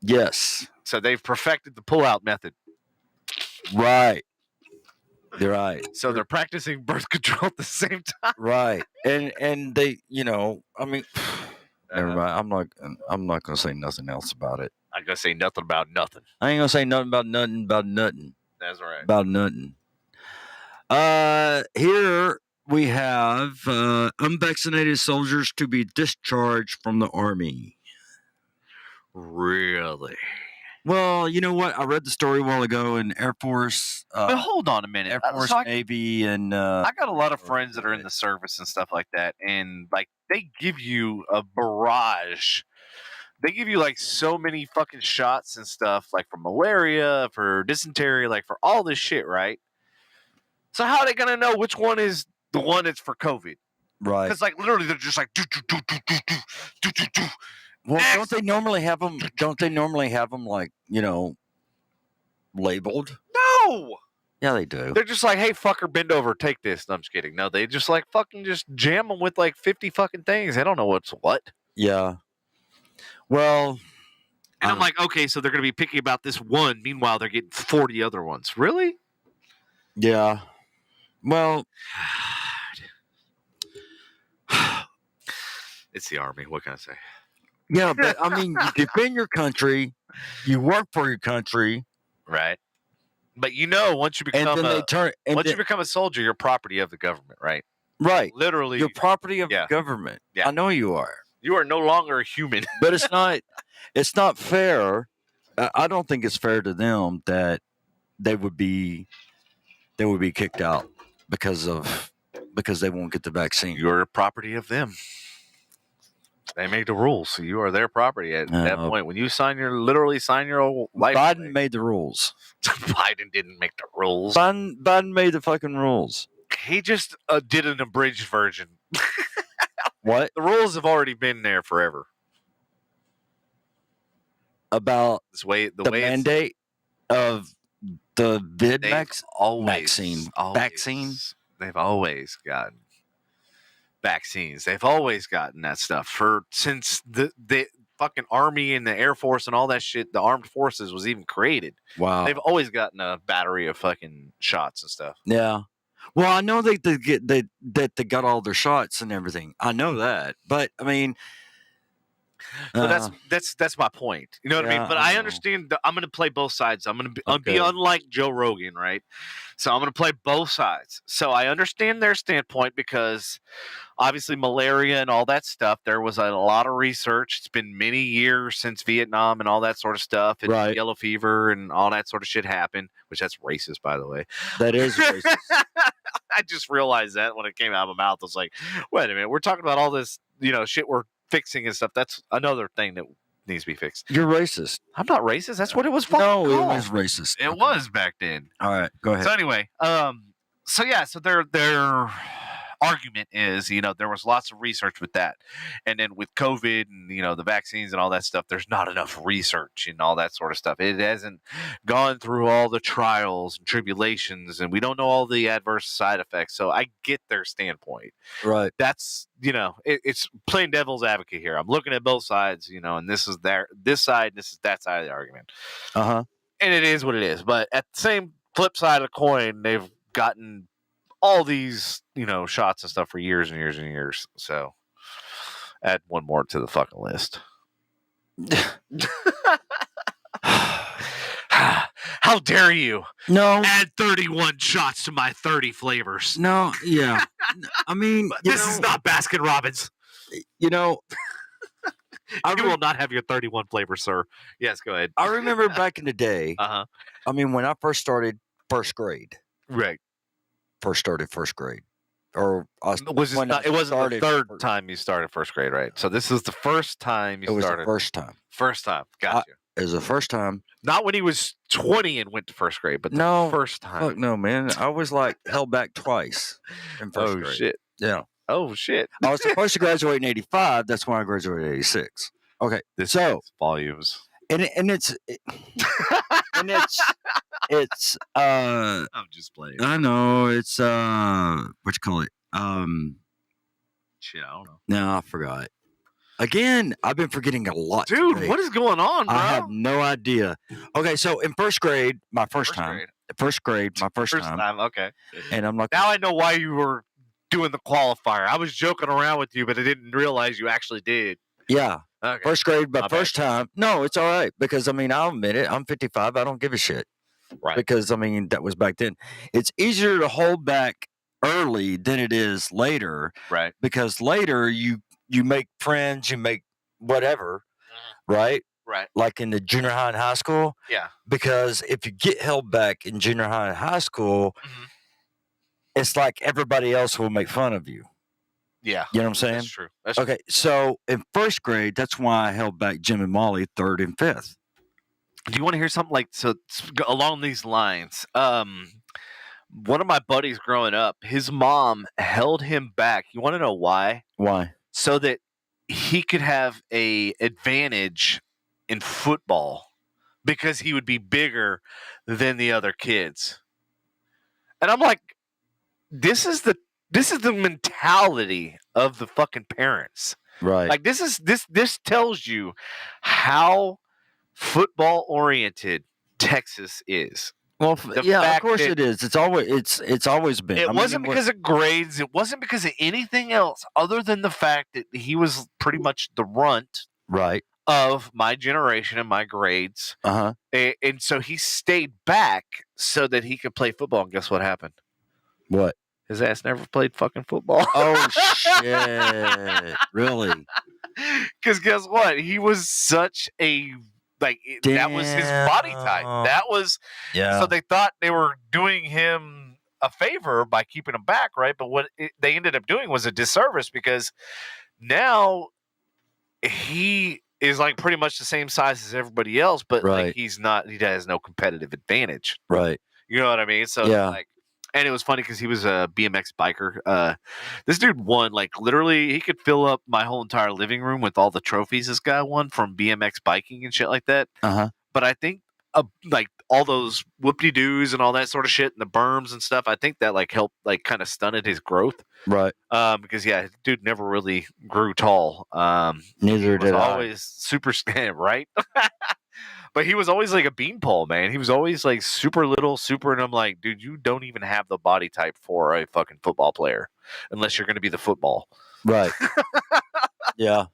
Yes. So they've perfected the pull-out method. Right. You're right. So they're practicing birth control at the same time. Right. And they, I mean, never mind. I'm not going to say nothing else about it. I'm going to say nothing about nothing. I ain't going to say nothing about nothing. That's right. About nothing. Here we have unvaccinated soldiers to be discharged from the Army. Really? Well, you know what? I read the story a while ago in Air Force. But hold on a minute. Air Force, Navy, and I got a lot of friends that are in the service and stuff like that, and like they give you a barrage. They give you like so many fucking shots and stuff, like for malaria, for dysentery, like for all this shit, right? So how are they gonna know which one is the one that's for COVID? Right. Because like literally they're just like do. Well, don't they normally have them like, labeled? No. Yeah, they do. They're just like, hey, fucker, bend over, take this. No, I'm just kidding. No, they just like fucking just jam them with like 50 fucking things. They don't know what's what. Yeah. Well. And I'm like, okay, so they're going to be picky about this one. Meanwhile, they're getting 40 other ones. Really? Yeah. Well. It's the Army. What can I say? Yeah, but I mean, you defend your country, you work for your country, right? But once you become you become a soldier, you're property of the government, right? Right, literally, you're property of the government. Yeah. I know you are. You are no longer a human. But it's not fair. I don't think it's fair to them that they would be kicked out because they won't get the vaccine. You're a property of them. They make the rules, so you are their property at that point. When you literally sign your whole life. Biden made the rules. Biden didn't make the rules. Biden made the fucking rules. He just did an abridged version. What? The rules have already been there forever. About the mandate of the vaccine. They've always gotten vaccines. They've always gotten that stuff since the fucking Army and the Air Force and all that shit. The armed forces was even created. Wow. They've always gotten a battery of fucking shots and stuff. Yeah. Well, I know that they got all their shots and everything. I know that, but I mean, but that's my point. You know what I mean? But I understand. I'm going to play both sides. I'm going to be unlike Joe Rogan, right? So I'm going to play both sides. So I understand their standpoint because obviously malaria and all that stuff. There was a lot of research. It's been many years since Vietnam and all that sort of stuff, and Right. yellow fever and all that sort of shit happened. Which that's racist, by the way. That is racist. I just realized that when it came out of my mouth. I was like, wait a minute, we're talking about all this, shit we're fixing and stuff. That's another thing that needs to be fixed. You're racist. I'm not racist. That's what it was fucking No, called. it was racist. It was back then. All right, go ahead. So anyway, so their argument is, there was lots of research with that, and then with COVID and the vaccines and all that stuff, there's not enough research and all that sort of stuff. It hasn't gone through all the trials and tribulations, and we don't know all the adverse side effects. So I get their standpoint. Right. That's it's playing devil's advocate here. I'm looking at both sides, and this is this side, this is that side of the argument. And it is what it is. But at the same flip side of the coin, they've gotten all these, shots and stuff for years and years and years. So add one more to the fucking list. How dare you? No. Add 31 shots to my 30 flavors. No, yeah. I mean, this is not Baskin Robbins. You will not have your 31 flavors, sir. Yes, go ahead. I remember back in the day. Uh-huh. I mean, when I first started first grade. Right. First started first grade. Or it wasn't the third time you started first grade, right? So this is the first time you started. It was the first time. First time. Gotcha. It was the first time. Not when he was 20 and went to first grade, but the first time. Fuck no, man. I was held back twice in first grade. Oh, shit. Yeah. Oh, shit. I was supposed to graduate in 85. That's when I graduated in 86. Okay. So volumes. And it's I'm just playing. I know it's what you call it? Shit, I don't know. No, I forgot. Again, I've been forgetting a lot. Dude, today. What is going on, bro? I have no idea. Okay, so in first grade, my first time. Okay. And I'm like, now I know why you were doing the qualifier. I was joking around with you, but I didn't realize you actually did. Yeah. Okay. First grade, but first time. No, it's all right. Because, I'll admit it. I'm 55. I don't give a shit. Right. Because, that was back then. It's easier to hold back early than it is later. Right. Because later, you make friends, you make whatever. Right? Right. Like in the junior high and high school. Yeah. Because if you get held back in junior high and high school, it's like everybody else will make fun of you. Yeah. You know what I'm saying? That's true. Okay, so in first grade, that's why I held back Jim and Molly 3rd and 5th. Do you want to hear something along these lines? One of my buddies growing up, his mom held him back. You want to know why? Why? So that he could have a advantage in football because he would be bigger than the other kids. And I'm like, this is the mentality of the fucking parents. Right. Like this tells you how football oriented Texas is. Well, of course it is. It's always been. It wasn't because of grades. It wasn't because of anything else other than the fact that he was pretty much the runt of my generation and my grades. And so he stayed back so that he could play football. And guess what happened? What? His ass never played fucking football. Oh, shit. Really? Because guess what? He was such a, that was his body type. That was, so they thought they were doing him a favor by keeping him back, right? But what they ended up doing was a disservice because now he is pretty much the same size as everybody else, but he has no competitive advantage. Right. You know what I mean? So and it was funny because he was a BMX biker. This dude won, literally, he could fill up my whole entire living room with all the trophies this guy won from BMX biking and shit like that. But I think, all those whoop-de-doos and all that sort of shit and the berms and stuff, I think that, helped, kind of stunted his growth. Right. Because, dude never really grew tall. Neither did I. Always super skinny, right? But he was always a beanpole, man. He was always super little, and I'm like, dude, you don't even have the body type for a fucking football player unless you're going to be the football. Right. Yeah.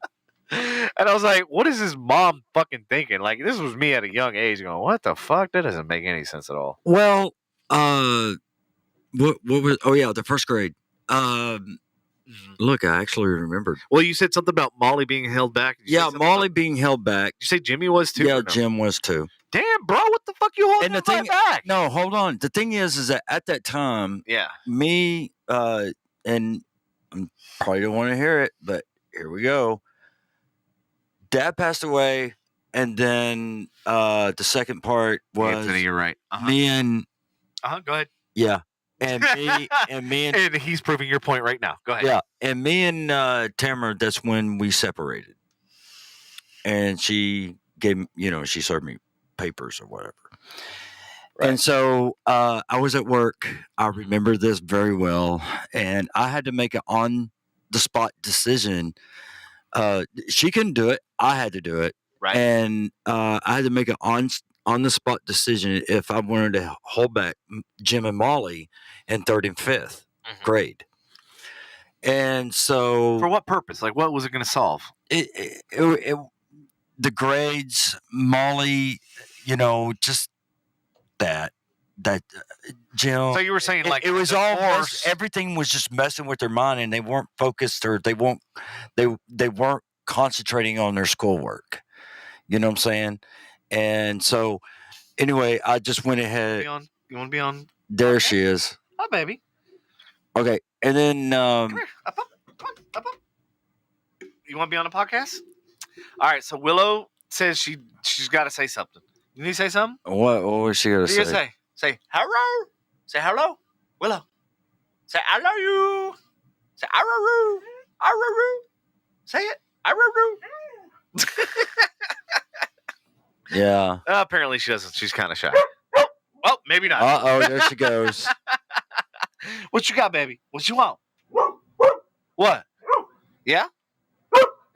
And I was like, what is his mom fucking thinking? This was me at a young age going, what the fuck? That doesn't make any sense at all. Well, what was, the first grade. Look, I actually remembered. Well, you said something about Molly being held back. Yeah, Molly being held back. Did you say Jimmy was too? Yeah, Jim was too. Damn, bro, what the fuck you holding back? No, hold on. The thing is that at that time, me, and I probably don't want to hear it, but here we go. Dad passed away, and then the second part was Anthony, you're right. Me and go ahead. Yeah, and me and and he's proving your point right now. Go ahead. Yeah, and me and Tamara. That's when we separated, and she gave she served me papers or whatever. Right. And so I was at work. I remember this very well, and I had to make an on-the-spot decision. She couldn't do it. I had to do it. Right. And I had to make an on-the-spot decision if I wanted to hold back Jim and Molly in 3rd and 5th grade. And so... For what purpose? Like, what was it going to solve? The grades, Molly, just... that Jim. So you were saying like it was all everything was just messing with their mind, and they weren't focused, or they weren't concentrating on their schoolwork. You know what I'm saying? And so anyway, I just went ahead. You want to be on? There she is. Hi, baby. Okay, and then come here. Up. You want to be on a podcast? All right. So Willow says she's got to say something. You need to say something? What was she going to say? What do you say? Say hello. Say hello. Willow. Say I love you. Say araroo. Araroo. Say it. Araroo. Yeah. Apparently she doesn't. She's kind of shy. Well, maybe not. Uh-oh, there she goes. What you got, baby? What you want? What? Yeah?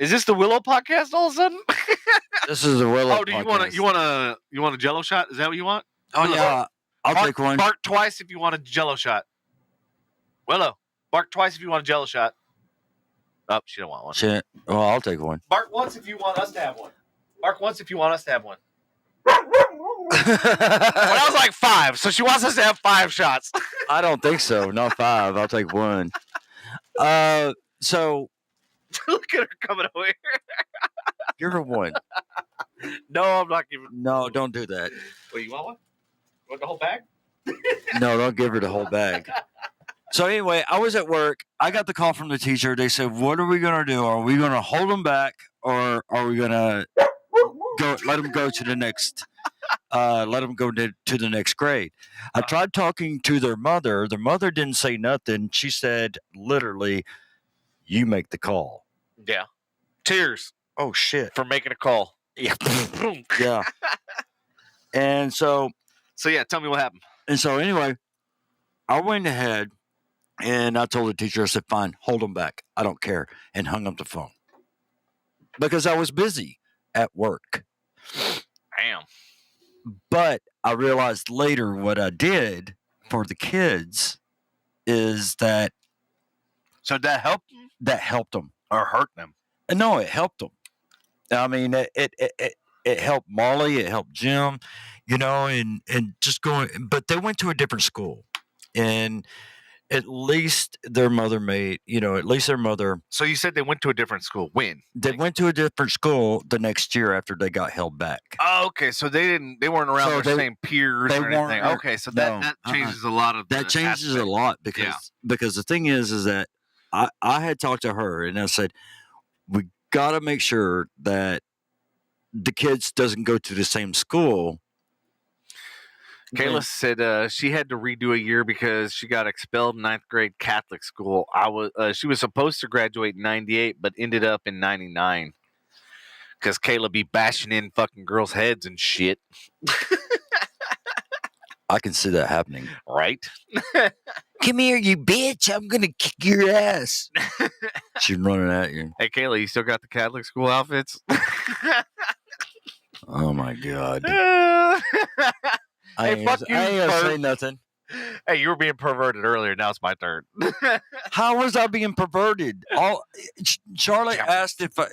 Is this the Willow podcast all of a sudden? This is the Willow. Oh, do you want a Jello shot? Is that what you want? Oh yeah, I'll take one. Bark twice if you want a Jello shot. Willow, bark twice if you want a Jello shot. Oh, she don't want one. Shit. Well, I'll take one. Bark once if you want us to have one. Bark once if you want us to have one. Well, that was like 5, so she wants us to have 5 shots. I don't think so. Not 5. I'll take one. So. Look at her coming over here. Give her one. No, I'm not giving. No, don't do that. Wait, you want one? You want the whole bag? No, don't give her the whole bag. So anyway, I was at work. I got the call from the teacher. They said, "What are we going to do? Are we going to hold them back, or are we going to let them go to the next? Let them go to the next grade?" I tried talking to their mother. Their mother didn't say nothing. She said, literally, "You make the call." Yeah. Tears. Oh shit! For making a call. Yeah. Yeah. And so yeah, tell me what happened. And so anyway, I went ahead and I told the teacher, I said, "Fine, hold them back. I don't care," and hung up the phone because I was busy at work. Damn. But I realized later what I did for the kids is that. So that helped them? That helped them. Or hurt them? No, it helped them. I mean, it helped Molly, it helped Jim, and just going. But they went to a different school, and at least their mother So you said they went to a different school. When? They went to a different school the next year after they got held back. Oh, okay. So they weren't around their same peers or anything. Okay, so that changes a lot of. That changes a lot because the thing is that I had talked to her and I said, we got to make sure that the kids doesn't go to the same school. Kayla said she had to redo a year because she got expelled in 9th grade Catholic school. She was supposed to graduate in 98, but ended up in 99 because Kayla be bashing in fucking girls' heads and shit. I can see that happening. Right? Come here, you bitch. I'm going to kick your ass. She's running at you. Hey, Kayla, you still got the Catholic school outfits? Oh, my God. Hey, fuck you, I ain't going to say nothing. Hey, you were being perverted earlier. Now it's my turn. How was I being perverted? Charlotte asked if I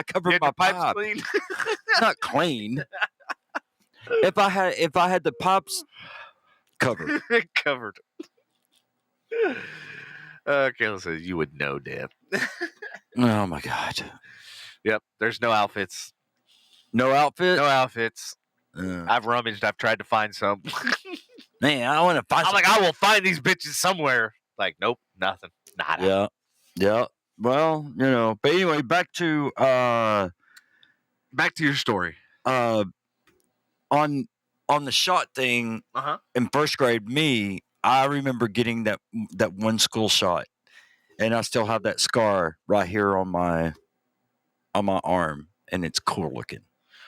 covered my pipes clean. Not clean. If I had the pipes Covered. Covered. Kayla says you would know, Dan. Oh my God. Yep. There's no outfits. No outfit. No outfits. I've rummaged. I've tried to find some. Man, I want to find. I'm like, I will find these bitches somewhere. Like, nope, nothing. Nada. Yeah. Well, but anyway, back to your story. On the shot thing in first grade, I remember getting that one school shot, and I still have that scar right here on my arm, and it's cool looking.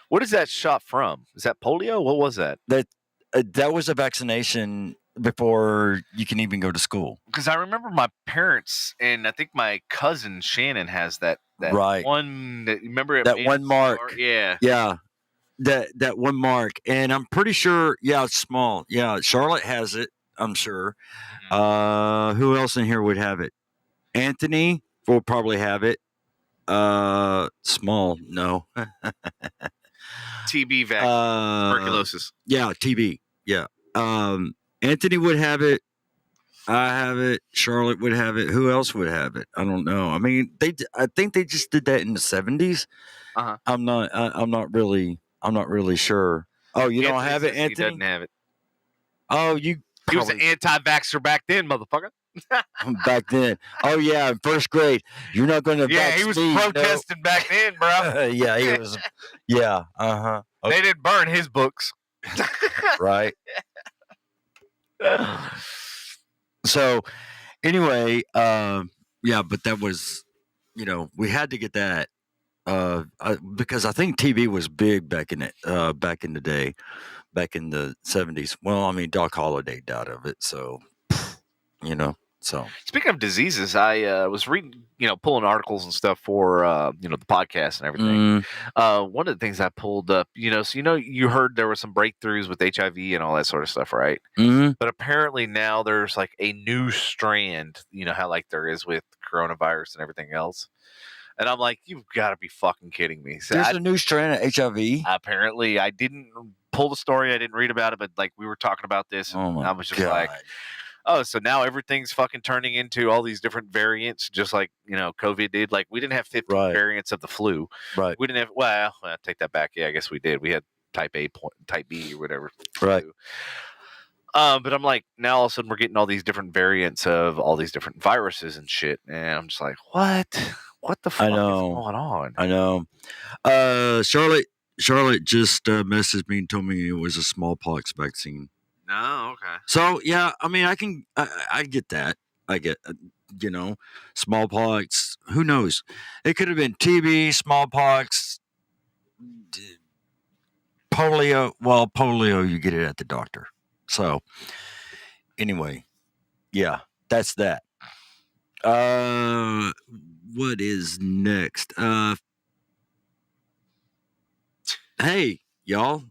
What is that shot from? Is that polio? What was that? That was a vaccination before you can even go to school. Because I remember my parents, and I think my cousin Shannon has that right. one. Remember that one mark? Yeah. That one mark, and I'm pretty sure. Yeah, it's small. Yeah, Charlotte has it. I'm sure. Mm-hmm. Who else in here would have it? Anthony will probably have it. Small, no. TB vaccine, tuberculosis. Yeah, TB. Yeah. Anthony would have it. I have it. Charlotte would have it. Who else would have it? I don't know. I mean, I think they just did that in the 70s. I'm not really sure. Oh, you don't have it, Anthony? He doesn't have it. Oh, he was an anti-vaxxer back then, motherfucker. Back then. Oh yeah, in first grade. You're not going to. Yeah, he was protesting back then, bro. Yeah, he was. Yeah. Okay. They didn't burn his books. Right. So, anyway, yeah, but that was, we had to get that because I think TV was big back in the day, back in the 70s. Well, I mean, Doc Holliday died of it, so So speaking of diseases, I was reading, pulling articles and stuff for the podcast and everything. One of the things I pulled up, so you heard there were some breakthroughs with HIV and all that sort of stuff, right? Mm-hmm. But apparently now there's like a new strand, how like there is with coronavirus and everything else. And I'm like, you've got to be fucking kidding me. So there's a new strand of HIV. Apparently, I didn't pull the story. I didn't read about it, but like we were talking about this, and I was just like, oh, so now everything's fucking turning into all these different variants, just like, COVID did. Like, we didn't have 50 variants of the flu. Right. We didn't have, well, I take that back. Yeah, I guess we did. We had type A, type B, or whatever. Right. But I'm like, now all of a sudden we're getting all these different variants of all these different viruses and shit. And I'm just like, what? What the fuck is going on? I know. Charlotte just messaged me and told me it was a smallpox vaccine. No, okay. So yeah, I mean, I get that. I get, smallpox. Who knows? It could have been TB, smallpox, polio. Well, polio, you get it at the doctor. So anyway, yeah, that's that. What is next? Hey, y'all.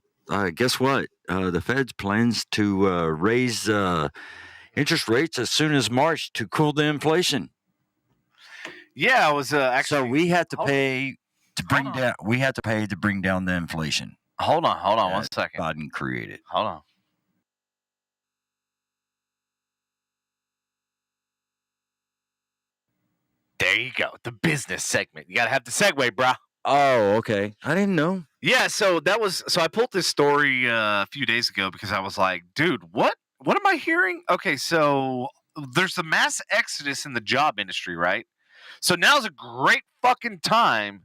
Guess what? The Fed's plans to raise interest rates as soon as March to cool the inflation. Yeah, I was actually. So we had to pay to bring down. We had to pay to bring down the inflation. Hold on, 1 second. Biden created. Hold on. There you go. The business segment. You gotta have the segue, brah. Oh, okay. I didn't know. Yeah, so I pulled this story a few days ago because I was like, dude, what am I hearing? Okay, so there's a mass exodus in the job industry, right? So now's a great fucking time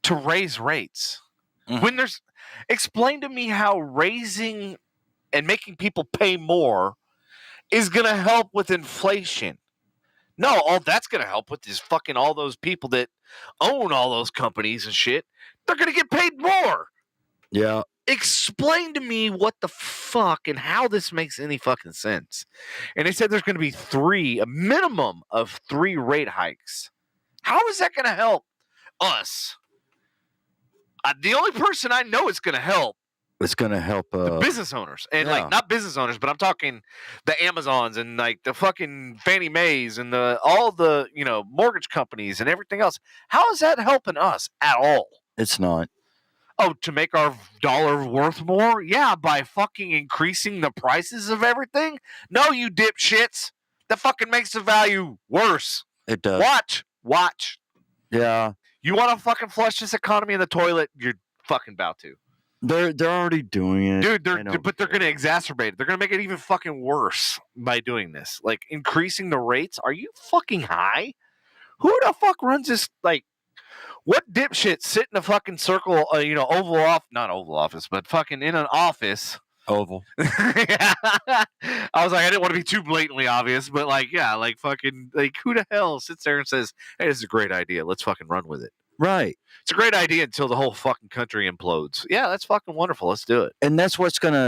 to raise rates. When explain to me how raising and making people pay more is going to help with inflation. No, all that's going to help with is fucking all those people that own all those companies and shit. They're going to get paid more. Yeah. Explain to me what the fuck and how this makes any fucking sense. And they said there's going to be a minimum of 3 rate hikes. How is that going to help us? The only person I know it's going to help. It's going to help the business owners. And like, not business owners, but I'm talking the Amazons and like the fucking Fannie Maes and all the, mortgage companies and everything else. How is that helping us at all? It's not. Oh, to make our dollar worth more? Yeah, by fucking increasing the prices of everything? No, you dipshits. That fucking makes the value worse. It does. Watch. Yeah. You want to fucking flush this economy in the toilet? You're fucking about to. They're already doing it. Dude, they're going to exacerbate it. They're going to make it even fucking worse by doing this. Like, increasing the rates? Are you fucking high? Who the fuck runs this, like, what dipshit sit in a fucking circle, not Oval Office, but fucking in an office. Oval. Yeah. I was like, I didn't want to be too blatantly obvious, but like, yeah, like fucking, like, who the hell sits there and says, hey, this is a great idea. Let's fucking run with it. Right. It's a great idea until the whole fucking country implodes. Yeah, that's fucking wonderful. Let's do it. And that's what's gonna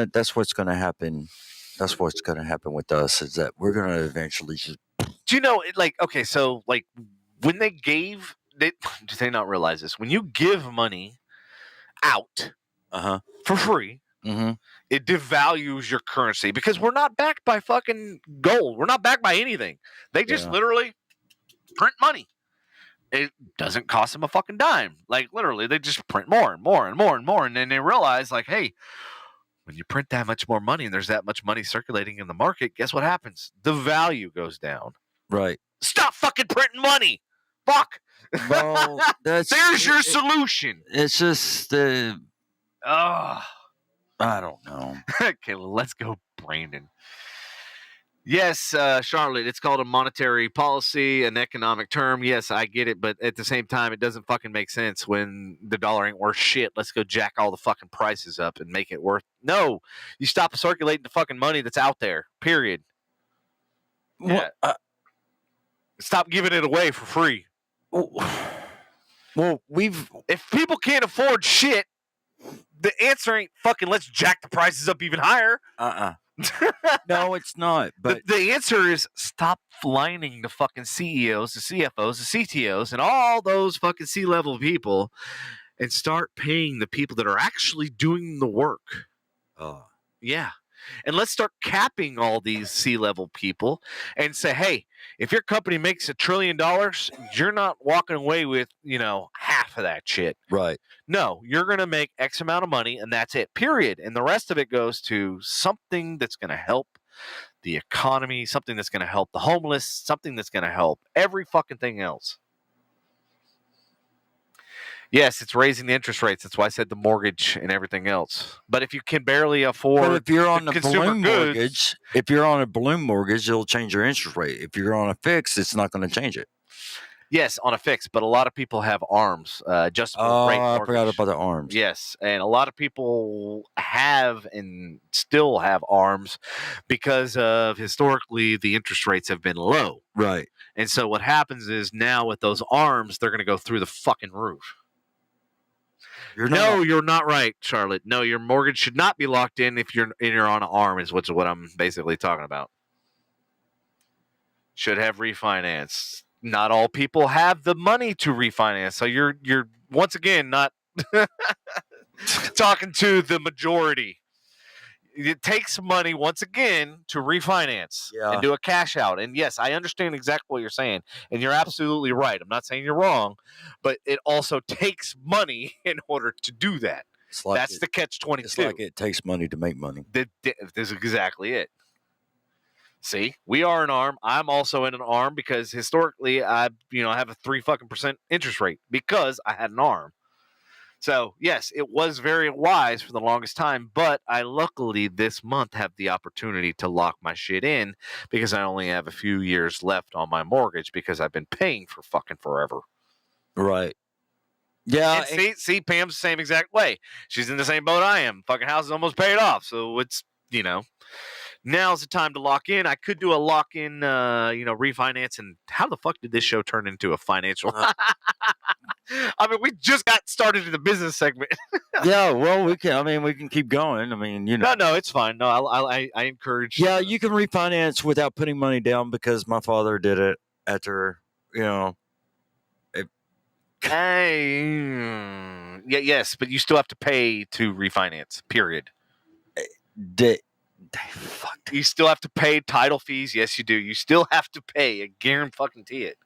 happen. That's what's gonna happen with us, is that we're gonna eventually just. Do you know, like, okay, so like when do they not realize this? When you give money out for free, it devalues your currency because we're not backed by fucking gold. We're not backed by anything. They just literally print money. It doesn't cost them a fucking dime. Like, literally, they just print more and more and more and more. And then they realize, like, hey, when you print that much more money and there's that much money circulating in the market, guess what happens? The value goes down. Right. Stop fucking printing money. Fuck. Well, there's your solution. It's just, I don't know. Okay, well, let's go, Brandon. Yes, Charlotte, it's called a monetary policy, an economic term. Yes, I get it, but at the same time, it doesn't fucking make sense when the dollar ain't worth shit. Let's go jack all the fucking prices up and make it worth. No, you stop circulating the fucking money that's out there, period. Yeah. Stop giving it away for free. Well, if people can't afford shit, the answer ain't fucking let's jack the prices up even higher. No, it's not. But the answer is stop flining the fucking CEOs, the CFOs, the CTOs, and all those fucking C-level people, and start paying the people that are actually doing the work. Yeah. And let's start capping all these C-level people and say, hey, if your company makes $1 trillion, you're not walking away with, half of that shit. Right. No, you're going to make X amount of money and that's it, period. And the rest of it goes to something that's going to help the economy, something that's going to help the homeless, something that's going to help every fucking thing else. Yes, it's raising the interest rates. That's why I said the mortgage and everything else. But if you can barely afford, if you're on the balloon mortgage, it'll change your interest rate. If you're on a fix, it's not going to change it. Yes, on a fix, but a lot of people have ARMs, adjustable rate mortgage. I forgot about the ARMs. Yes, and a lot of people have and still have ARMs because of historically the interest rates have been low. Right. And so what happens is now with those ARMs, they're going to go through the fucking roof. You're not right, Charlotte. No, your mortgage should not be locked in if you're on an ARM is what I'm basically talking about. Should have refinanced. Not all people have the money to refinance. So you're once again not talking to the majority. It takes money once again to refinance and do a cash out. And yes, I understand exactly what you're saying. And you're absolutely right. I'm not saying you're wrong, but it also takes money in order to do that. That's the catch-22. It's like it takes money to make money. This is exactly it. See, we are an ARM. I'm also in an ARM because historically I have a 3% interest rate because I had an ARM. So, yes, it was very wise for the longest time, but I luckily this month have the opportunity to lock my shit in because I only have a few years left on my mortgage because I've been paying for fucking forever. Right. Yeah. And see, Pam's the same exact way. She's in the same boat I am. Fucking house is almost paid off. So it's, now's the time to lock in. I could do a lock-in, refinance. And how the fuck did this show turn into a financial? I mean, we just got started in the business segment. Yeah, well, we can keep going. I mean, No, it's fine. No, I encourage. Yeah, you can refinance without putting money down because my father did it after, Yes, but you still have to pay to refinance, period. You still have to pay title fees. Yes, you do. You still have to pay. I guarantee it.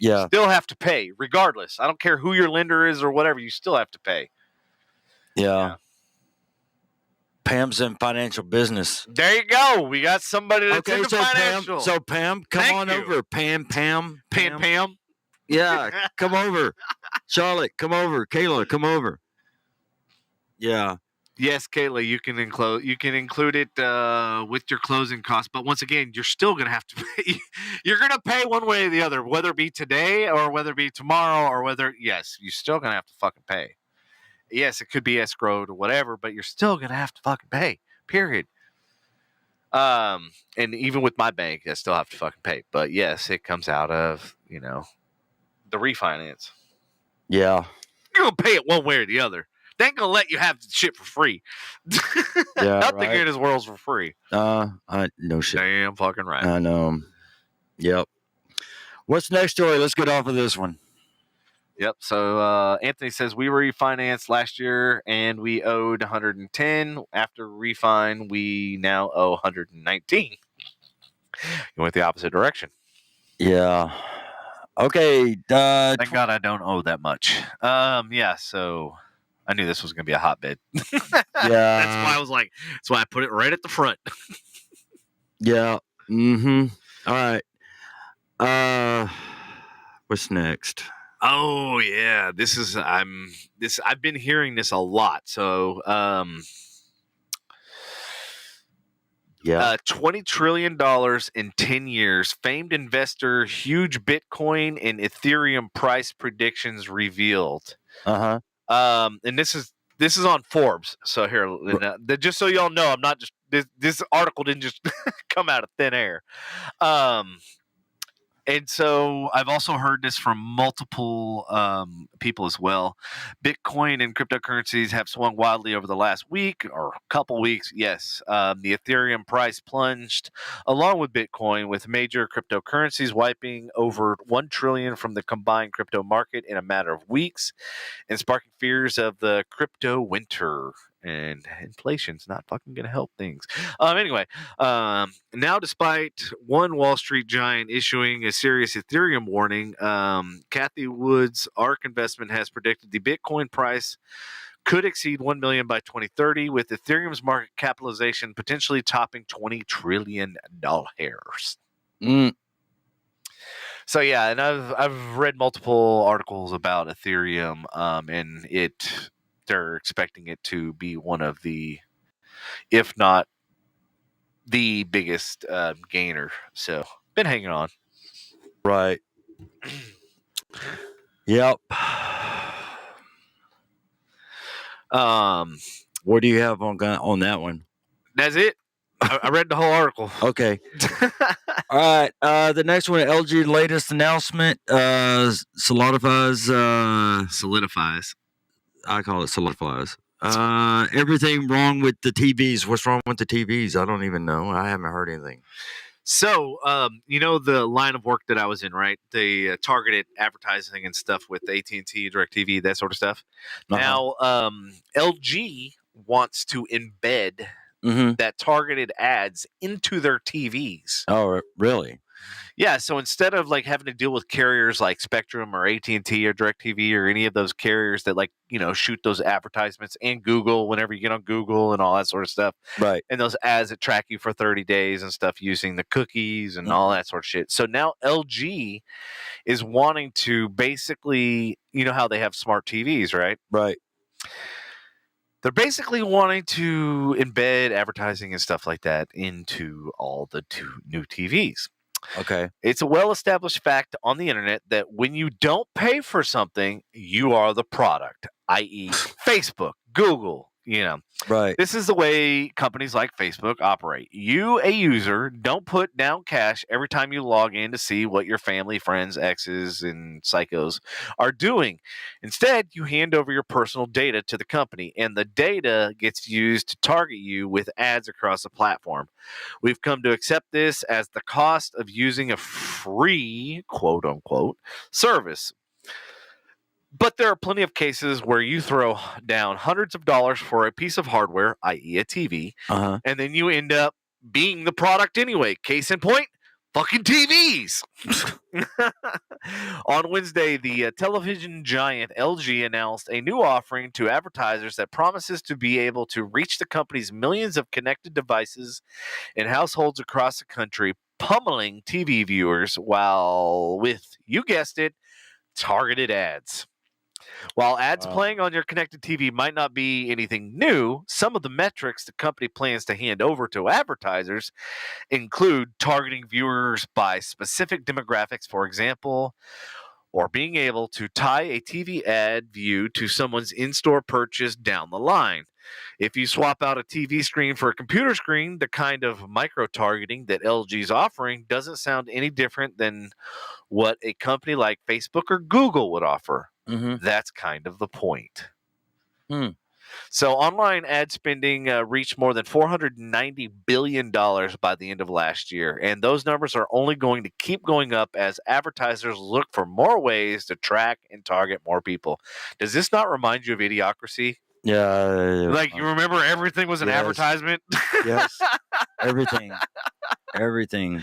Yeah. You still have to pay, regardless. I don't care who your lender is or whatever. You still have to pay. Yeah. Pam's in financial business. There you go. We got somebody that's in the financial. Pam, come on over. Pam. Yeah, come over. Charlotte, come over. Kayla, come over. Yeah. Yes, Kayla, you can include it with your closing costs, but once again, you're still gonna have to pay. You're gonna pay one way or the other, whether it be today or whether it be tomorrow or whether you're still gonna have to fucking pay. Yes, it could be escrowed or whatever, but you're still gonna have to fucking pay. Period. And even with my bank, I still have to fucking pay. But yes, it comes out of the refinance. Yeah. You're gonna pay it one way or the other. They ain't gonna let you have the shit for free. Yeah, nothing in this world's for free. No shit. Damn fucking right. I know. Yep. What's the next story? Let's get off of this one. Yep. So Anthony says we refinanced last year and we owed 110. After refine, we now owe 119. You went the opposite direction. Yeah. Okay. Thank God I don't owe that much. Yeah. So I knew this was going to be a hotbed. Yeah. That's why I put it right at the front. Yeah. Mm-hmm. All right. What's next? Oh yeah, I've been hearing this a lot. So $20 trillion in 10 years. Famed investor, huge Bitcoin and Ethereum price predictions revealed. Uh-huh. And this is on Forbes. So here, just so y'all know, I'm not just this article didn't just come out of thin air. And so I've also heard this from multiple people as well. Bitcoin and cryptocurrencies have swung wildly over the last week or couple weeks. Yes, the Ethereum price plunged along with Bitcoin, with major cryptocurrencies wiping over $1 trillion from the combined crypto market in a matter of weeks and sparking fears of the crypto winter. And inflation's not fucking going to help things. Anyway, now despite one Wall Street giant issuing a serious Ethereum warning, Kathy Wood's ARK investment has predicted the Bitcoin price could exceed 1 million by 2030, with Ethereum's market capitalization potentially topping $20 trillion. So yeah, and I've read multiple articles about Ethereum, and they're expecting it to be one of the, if not the biggest gainer. So been hanging on. Right. Yep. What do you have on that one? That's it. I read the whole article. Okay. All right. The next one, LG latest announcement solidifies. I call it solidifies. Everything wrong with the TVs. What's wrong with the TVs? I don't even know. I haven't heard anything. So, the line of work that I was in, right? The targeted advertising and stuff with AT&T, DirecTV, that sort of stuff. Uh-huh. Now, LG wants to embed that targeted ads into their TVs. Oh, really? Yeah, so instead of having to deal with carriers like Spectrum or AT&T or DirecTV or any of those carriers that shoot those advertisements, and Google whenever you get on Google and all that sort of stuff, right? And those ads that track you for 30 days and stuff using the cookies and all that sort of shit. So now LG is wanting to basically, how they have smart TVs, right? Right. They're basically wanting to embed advertising and stuff like that into all the new TVs. Okay. It's a well-established fact on the internet that when you don't pay for something, you are the product, i.e. Facebook, Google, Right. This is the way companies like Facebook operate. You, a user, don't put down cash every time you log in to see what your family, friends, exes, and psychos are doing. Instead, you hand over your personal data to the company, and the data gets used to target you with ads across the platform. We've come to accept this as the cost of using a free, quote-unquote, service. But there are plenty of cases where you throw down hundreds of dollars for a piece of hardware, i.e. a TV, and then you end up being the product anyway. Case in point, fucking TVs. On Wednesday, the television giant LG announced a new offering to advertisers that promises to be able to reach the company's millions of connected devices in households across the country, pummeling TV viewers while with, you guessed it, targeted ads. While ads playing on your connected TV might not be anything new, some of the metrics the company plans to hand over to advertisers include targeting viewers by specific demographics, for example, or being able to tie a TV ad view to someone's in-store purchase down the line. If you swap out a TV screen for a computer screen, the kind of micro-targeting that LG is offering doesn't sound any different than what a company like Facebook or Google would offer. Mm-hmm. That's kind of the point. Hmm. So online ad spending reached more than $490 billion by the end of last year. And those numbers are only going to keep going up as advertisers look for more ways to track and target more people. Does this not remind you of Idiocracy? Yeah. Like, you remember everything was an advertisement? Yes. Everything. Everything.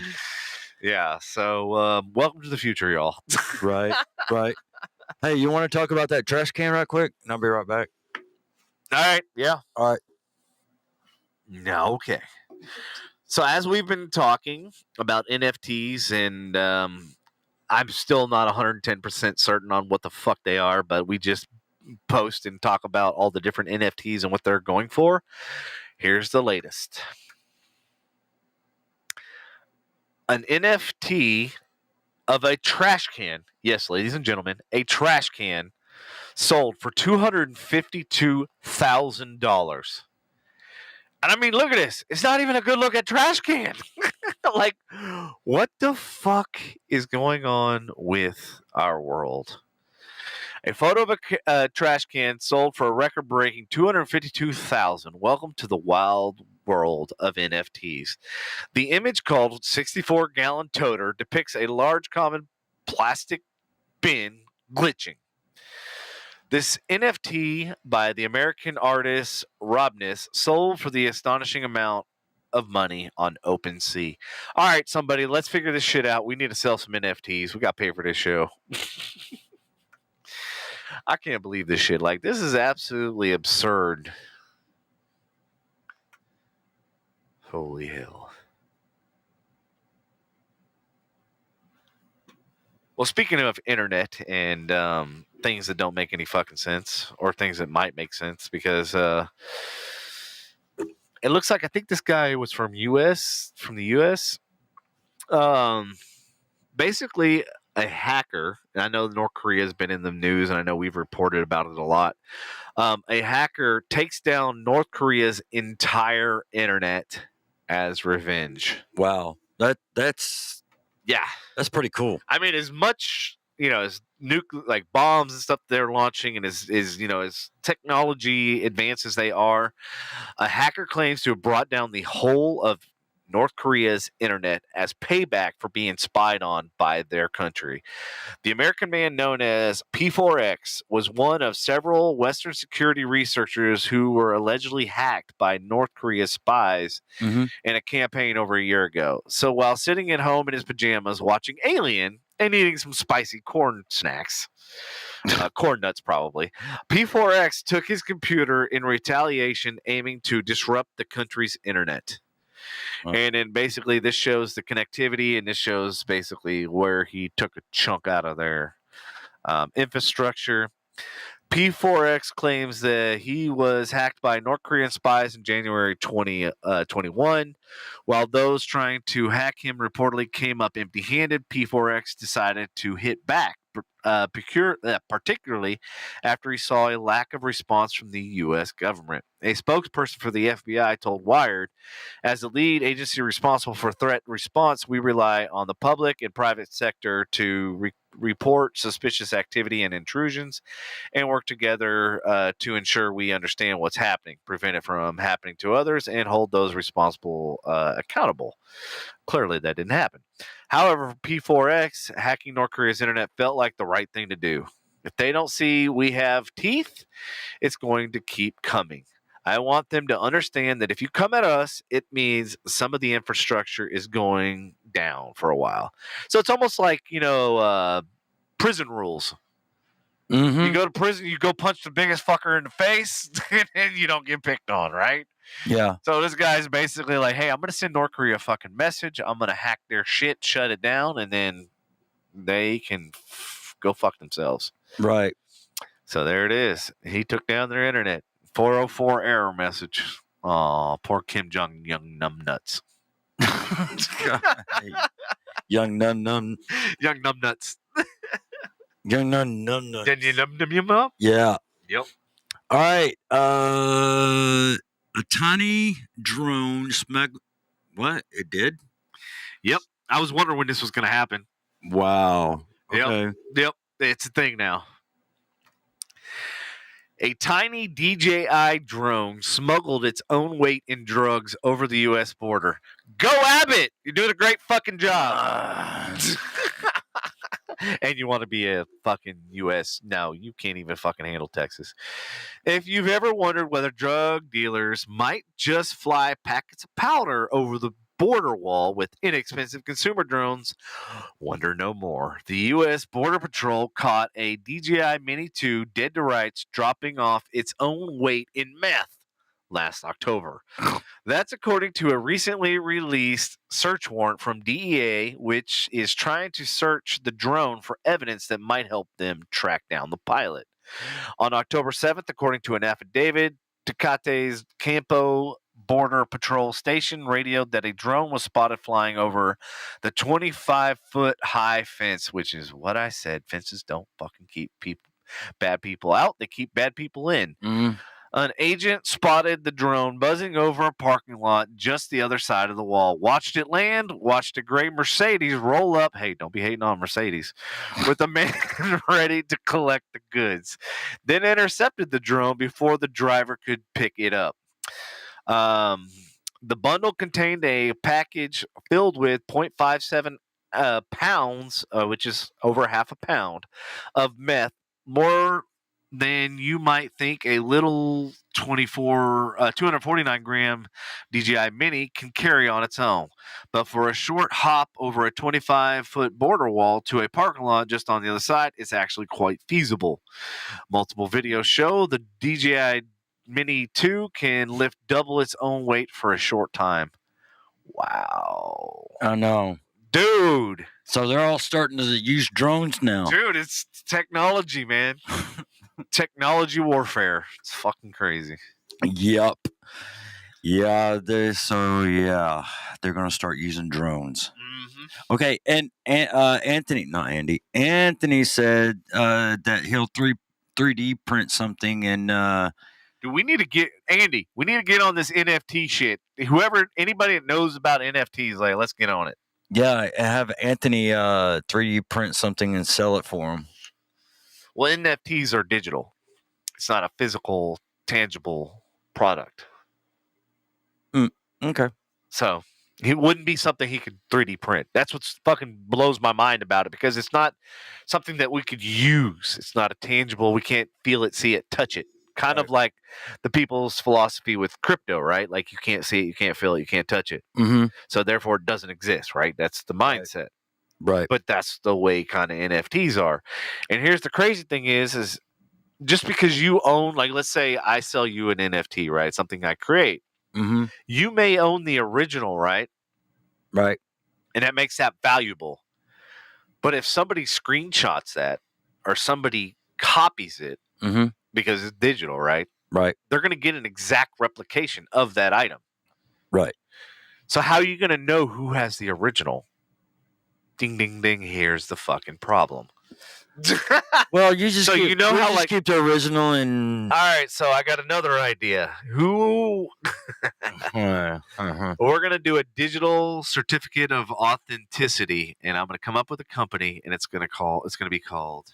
Yeah. So welcome to the future, y'all. Right. Right. Hey, you want to talk about that trash can right quick? And I'll be right back. All right. Yeah. All right. No, okay. So as we've been talking about NFTs, and I'm still not 110% certain on what the fuck they are, but we just post and talk about all the different NFTs and what they're going for. Here's the latest. An NFT of a trash can, yes, ladies and gentlemen, a trash can sold for $252,000. And I mean, look at this. It's not even a good look at trash can. Like, what the fuck is going on with our world? A photo of a trash can sold for a record-breaking $252,000. Welcome to the wild world of NFTs. The image, called 64-gallon toter, depicts a large common plastic bin glitching. This NFT by the American artist Robness sold for the astonishing amount of money on OpenSea. All right, somebody, let's figure this shit out. We need to sell some NFTs. We got to pay for this show. I can't believe this shit. Like, this is absolutely absurd. Holy hell. Well, speaking of internet and things that don't make any fucking sense, or things that might make sense, because it looks like, I think this guy was from the US. Basically a hacker, and I know North Korea has been in the news, and I know we've reported about it a lot. A hacker takes down North Korea's entire internet as revenge. Wow. That's pretty cool. I mean, as much, as like bombs and stuff they're launching, and as technology advances they are, a hacker claims to have brought down the whole of North Korea's internet as payback for being spied on by their country. The American man known as P4X was one of several Western security researchers who were allegedly hacked by North Korea's spies in a campaign over a year ago. So while sitting at home in his pajamas watching Alien and eating some spicy corn snacks, corn nuts probably, P4X took his computer in retaliation, aiming to disrupt the country's internet. And then basically this shows the connectivity, and this shows basically where he took a chunk out of their infrastructure. P4X claims that he was hacked by North Korean spies in January 2021. While those trying to hack him reportedly came up empty-handed, P4X decided to hit back, particularly after he saw a lack of response from the U.S. government. A spokesperson for the FBI told Wired, as the lead agency responsible for threat response, we rely on the public and private sector to report suspicious activity and intrusions and work together to ensure we understand what's happening, prevent it from happening to others, and hold those responsible accountable. Clearly, that didn't happen. However, for P4X, hacking North Korea's internet felt like the right thing to do. If they don't see we have teeth, it's going to keep coming. I want them to understand that if you come at us, it means some of the infrastructure is going down for a while. So it's almost like, prison rules. Mm-hmm. You go to prison, you go punch the biggest fucker in the face, and you don't get picked on, right? Yeah. So this guy's basically like, hey, I'm going to send North Korea a fucking message. I'm going to hack their shit, shut it down, and then they can go fuck themselves. Right. So there it is. He took down their internet. 404 error message. Aw, poor Kim Jong young numbnuts. Young num. Young numbnuts. Young num. Did you num? Yeah. Yep. All right. A tiny drone smuggled. What? It did? Yep. I was wondering when this was going to happen. Wow. Okay. Yep. It's a thing now. A tiny DJI drone smuggled its own weight in drugs over the U.S. border. Go Abbott! You're doing a great fucking job. And you want to be a fucking U.S. No, you can't even fucking handle Texas. If you've ever wondered whether drug dealers might just fly packets of powder over the border wall with inexpensive consumer drones, wonder no more. The U.S. Border Patrol caught a DJI Mini 2 dead to rights dropping off its own weight in meth last October. That's according to a recently released search warrant from DEA, which is trying to search the drone for evidence that might help them track down the pilot. On October 7th, according to an affidavit, Tecate's Campo Border Patrol Station radioed that a drone was spotted flying over the 25-foot high fence, which is what I said. Fences don't fucking keep bad people out. They keep bad people in. Mm-hmm. An agent spotted the drone buzzing over a parking lot just the other side of the wall. Watched it land, watched a gray Mercedes roll up. Hey, don't be hating on Mercedes. With a man ready to collect the goods. Then intercepted the drone before the driver could pick it up. The bundle contained a package filled with 0.57 pounds, which is over half a pound, of meth, more than you might think a little 249 gram DJI Mini can carry on its own. But for a short hop over a 25-foot border wall to a parking lot just on the other side, it's actually quite feasible. Multiple videos show the DJI Mini 2 can lift double its own weight for a short time. Wow. I know. Dude. So they're all starting to use drones now. Dude, it's technology, man. Technology warfare. It's fucking crazy. Yep. Yeah, they're going to start using drones. Mm-hmm. Okay, and Anthony said that he'll 3D print something and dude, we need to get Andy. We need to get on this NFT shit. Anybody that knows about NFTs, like, let's get on it. Yeah, have Anthony 3D print something and sell it for him. Well, NFTs are digital. It's not a physical, tangible product. Okay. So it wouldn't be something he could 3D print. That's what fucking blows my mind about it, because it's not something that we could use. It's not a tangible. We can't feel it, see it, touch it. Kind of like the people's philosophy with crypto, right? Like, you can't see it, you can't feel it, you can't touch it. Mm-hmm. So therefore it doesn't exist, right? That's the mindset. Right. But that's the way kind of NFTs are. And here's the crazy thing is just because you own, like, let's say I sell you an NFT, right? Something I create. Mm-hmm. You may own the original, right? Right. And that makes that valuable. But if somebody screenshots that or somebody copies it, mm-hmm. because it's digital, right? Right. They're going to get an exact replication of that item. Right. So how are you going to know who has the original? Ding, ding, ding. Here's the fucking problem. Well, you just keep the original and. All right, so I got another idea. Who? Uh-huh. We're gonna do a digital certificate of authenticity, and I'm gonna come up with a company, and it's gonna be called.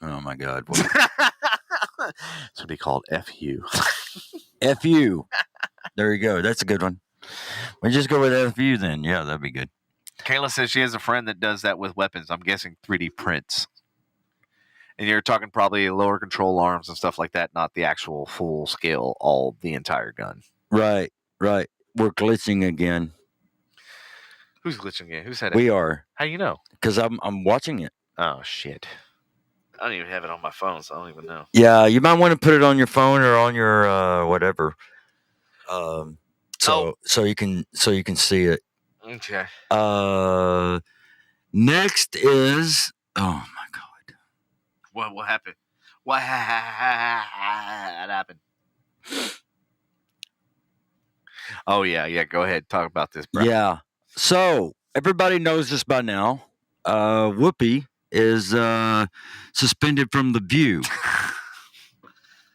Oh my God! It's gonna be called FU. FU. There you go. That's a good one. We just go with FU then. Yeah, that'd be good. Kayla says she has a friend that does that with weapons. I'm guessing 3D prints. And you're talking probably lower control arms and stuff like that, not the actual full scale, the entire gun. Right. We're glitching again. Who's glitching again? Who said it? We are. How you know? Because I'm watching it. Oh shit! I don't even have it on my phone, so I don't even know. Yeah, you might want to put it on your phone or on your whatever. So you can see it. Okay. Next is oh my god. What happened? What happened? Oh yeah. Go ahead, talk about this, bro. Yeah. So everybody knows this by now. Whoopi is suspended from The View.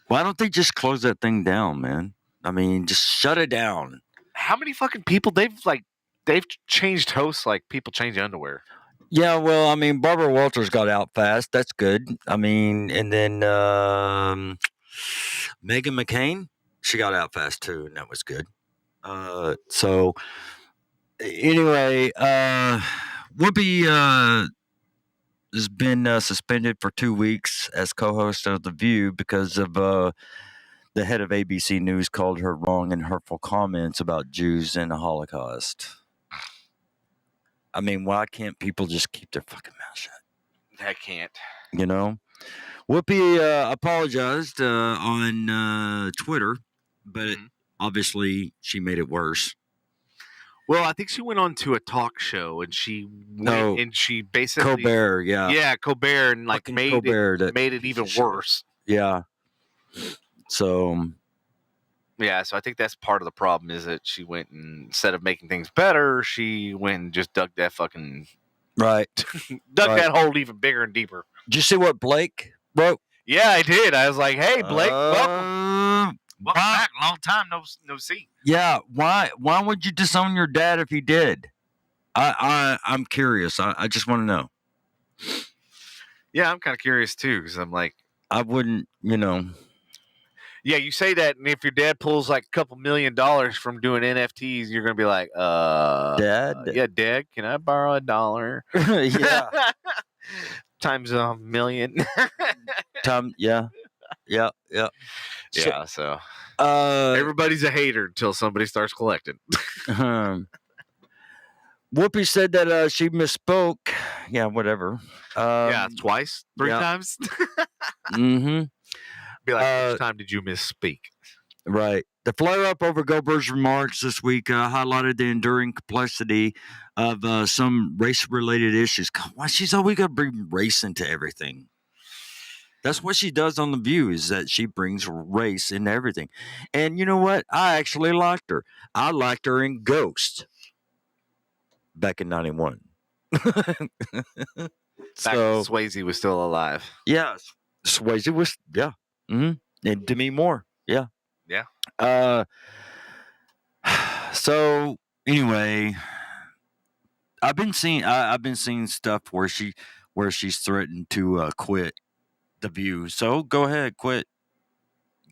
Why don't they just close that thing down, man? I mean, just shut it down. How many fucking people they've changed hosts like people change underwear? Yeah, well, I mean, Barbara Walters got out fast. That's good. I mean, and then Meghan McCain, she got out fast too, and that was good. So anyway, Whoopi has been suspended for 2 weeks as co-host of The View because of the head of ABC News called her wrong and hurtful comments about Jews and the Holocaust. I mean, why can't people just keep their fucking mouth shut? I can't. You know? Whoopi apologized on Twitter, but obviously she made it worse. Well, I think she went on to a talk show and she went and she basically Colbert, yeah, Colbert, and like made it even worse. Yeah. So I think that's part of the problem is that she went and instead of making things better, she went and just dug that fucking that hole even bigger and deeper. Did you see what Blake wrote? Yeah, I did. I was like, "Hey, Blake, welcome back. Long time no see." Yeah, why would you disown your dad if he did? I'm curious. I just want to know. Yeah, I'm kind of curious too because I'm like, I wouldn't, Yeah, you say that, and if your dad pulls like a couple $1 million from doing NFTs, you're gonna be like, Dad? Yeah, Dad, can I borrow $1? Yeah. Times $1 million. Yeah. So everybody's a hater until somebody starts collecting. Whoopi said that she misspoke. Yeah, whatever. Twice, 3 times. Mm-hmm. Be like, which time did you misspeak? Right. The flare-up over Goldberg's remarks this week highlighted the enduring complexity of some race-related issues. God, why she's always got to bring race into everything. That's what she does on The View, is that she brings race into everything. And you know what? I actually liked her. I liked her in Ghost back in 91. Swayze was still alive. Yeah. Swayze was, yeah. Mm-hmm. And Demi Moore. Yeah. Yeah. So anyway, I've been seeing stuff where she's threatened to quit The View. So go ahead, quit.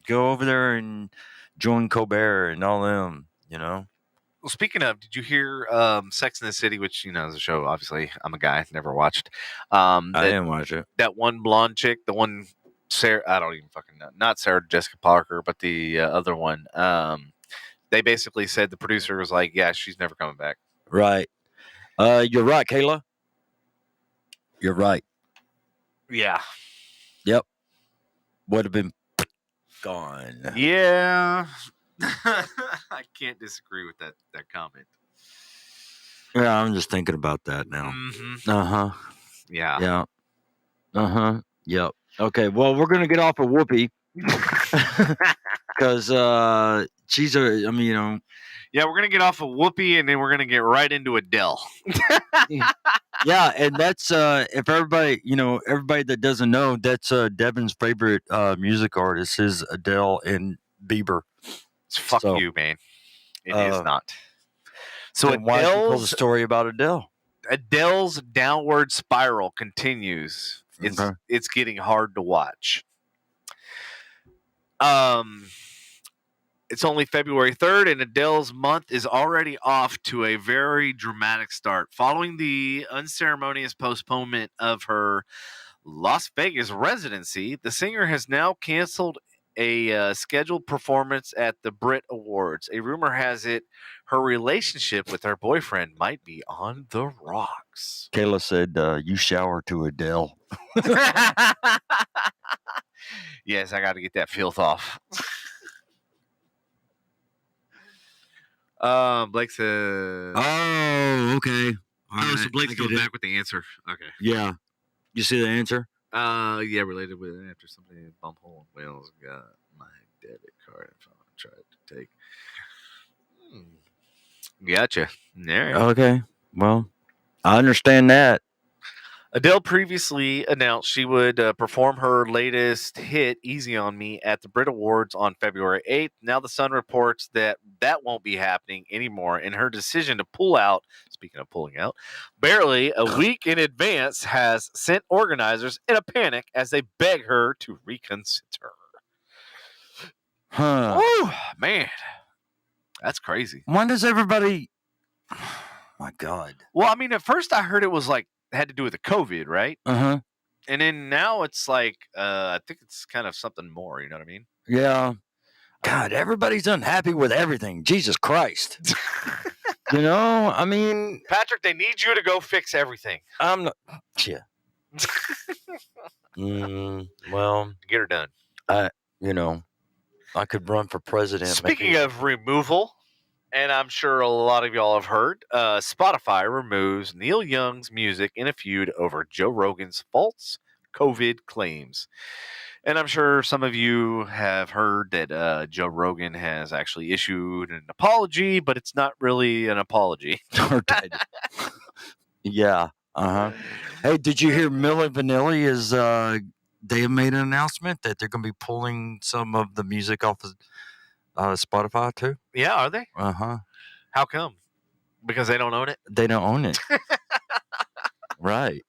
Go over there and join Colbert and all them. Well, speaking of, did you hear Sex and the City, which is a show? Obviously, I'm a guy, never watched. I didn't watch it. That one blonde chick, the one Sarah, I don't even fucking know. Not Sarah Jessica Parker, but the other one. They basically said the producer was like, "Yeah, she's never coming back." Right. You're right, Kayla. You're right. Yeah. Yep. Would have been gone. Yeah. I can't disagree with that comment. Yeah, I'm just thinking about that now. Mm-hmm. Uh-huh. Yeah. Yeah. Uh-huh. Yep. Okay, well, we're going to get off of Whoopi because she's Yeah, we're going to get off of Whoopi and then we're going to get right into Adele. Yeah, and that's if everybody that doesn't know, that's Devin's favorite music artist is Adele and Bieber. Fuck you, man. It is not. So why don't you tell the story about Adele? Adele's downward spiral continues. It's getting hard to watch. It's only February 3rd, and Adele's month is already off to a very dramatic start. Following the unceremonious postponement of her Las Vegas residency, the singer has now canceled a scheduled performance at the Brit Awards. A rumor has it her relationship with her boyfriend might be on the rocks. Kayla said, you shower to Adele. Yes, I got to get that filth off. Blake says. Oh, okay. Oh, so Blake's going back with the answer. Okay. Yeah. You see the answer? Yeah, related with it after somebody in Bumhole in Wales got my debit card if I tried to take. Gotcha. All right. Okay. Well, I understand that. Adele previously announced she would perform her latest hit, Easy on Me, at the Brit Awards on February 8th. Now the Sun reports that won't be happening anymore, and her decision to pull out, speaking of pulling out, barely a week in advance has sent organizers in a panic as they beg her to reconsider. Huh. Woo, man, that's crazy. When does everybody... My God. Well, I mean, at first I heard it was like, had to do with the COVID, right? Uh-huh. And then now it's like, I think it's kind of something more, you know what I mean? Yeah. God, everybody's unhappy with everything. Jesus Christ. You know, I mean... Patrick, they need you to go fix everything. I'm not... Yeah. Well... Get her done. You know, I could run for president. Speaking of removal, and I'm sure a lot of y'all have heard, Spotify removes Neil Young's music in a feud over Joe Rogan's false COVID claims. And I'm sure some of you have heard that Joe Rogan has actually issued an apology, but it's not really an apology. Yeah. Uh-huh. Hey, did you hear Milli Vanilli is they have made an announcement that they're going to be pulling some of the music off of Spotify too? Yeah, are they? Uh-huh. How come? Because they don't own it? They don't own it. Right.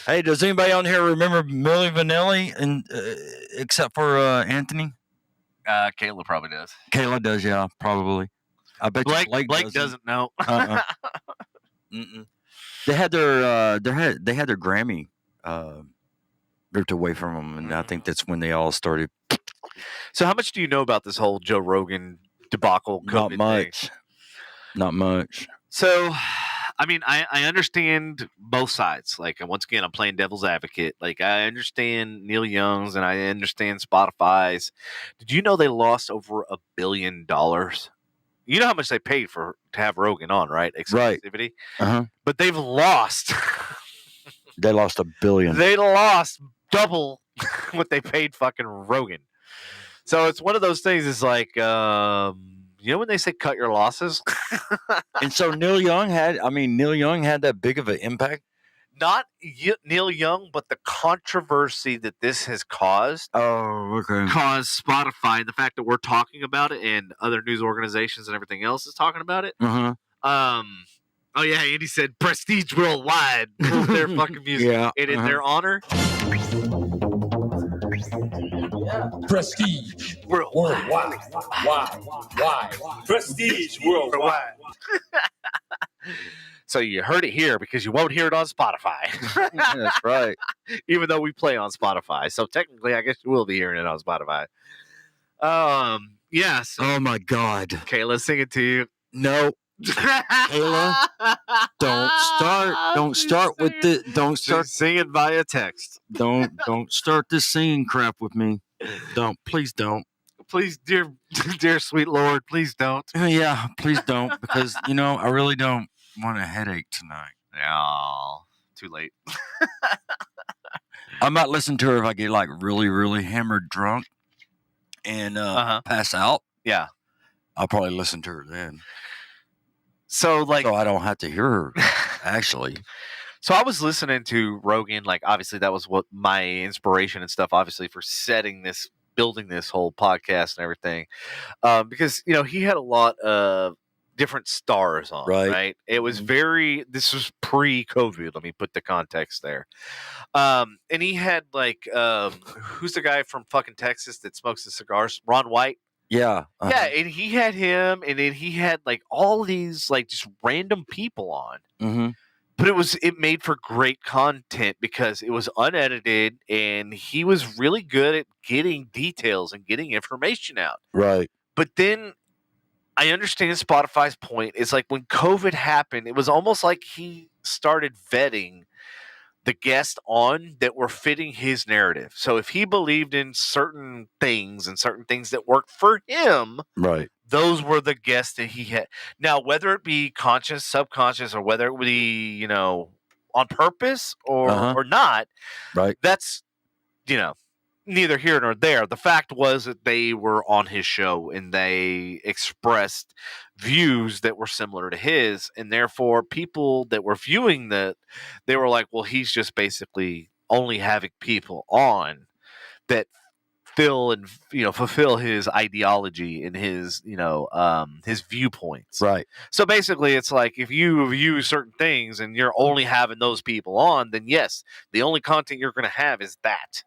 Hey, does anybody on here remember Milli Vanilli, and except for Anthony? Kayla probably does. Kayla does, yeah, probably. I bet Blake doesn't know. They had their Grammy ripped away from them, and I think that's when they all started. So, how much do you know about this whole Joe Rogan debacle? Not much. Not much. So, I mean, I understand both sides. Like, and once again, I'm playing devil's advocate. Like, I understand Neil Young's and I understand Spotify's. Did you know they lost over $1 billion? You know how much they paid to have Rogan on, right? Exclusivity. Right. Uh-huh. But they've lost. They lost $1 billion. They lost double what they paid fucking Rogan. So it's one of those things. It's like, you know, when they say cut your losses. And so Neil Young had that big of an impact. Not Neil Young, but the controversy that this has caused. Oh, okay. Caused Spotify, and the fact that we're talking about it, and other news organizations and everything else is talking about it. Uh-huh. Oh yeah, Andy said Prestige Worldwide pulled their fucking music. Yeah. And in their honor. Prestige Worldwide. Why? Prestige Worldwide. So you heard it here because you won't hear it on Spotify. That's right. Even though we play on Spotify. So technically, I guess you will be hearing it on Spotify. Yes. Oh my God. Kayla, sing it to you. No. Kayla, don't start with the. Don't start singing via text. Don't start this singing crap with me. Please don't. Please, dear sweet Lord, please don't. Yeah, please don't, because I really don't want a headache tonight. No, too late. I might listen to her if I get like really, really hammered drunk and pass out. Yeah, I'll probably listen to her then. So I don't have to hear her, actually. So I was listening to Rogan, like obviously that was what my inspiration and stuff, obviously, for building this whole podcast and everything. Because, he had a lot of different stars on, right? It was this was pre-COVID, let me put the context there. And he had who's the guy from fucking Texas that smokes the cigars? Ron White. Yeah. Uh-huh. Yeah, and he had him, and then he had all these just random people on. Mm-hmm. but it made for great content because it was unedited and he was really good at getting details and getting information out. Right. But then I understand Spotify's point. It's like when COVID happened, it was almost like he started vetting the guests on that were fitting his narrative. So if he believed in certain things and certain things that worked for him, right, those were the guests that he had. Now, whether it be conscious, subconscious, or whether it be, on purpose or not, right, that's, neither here nor there. The fact was that they were on his show and they expressed views that were similar to his, and therefore people that were viewing that, they were like, well, he's just basically only having people on that fulfill his ideology and his viewpoints. right. So basically it's like if you view certain things and you're only having those people on, then yes, the only content you're going to have is that.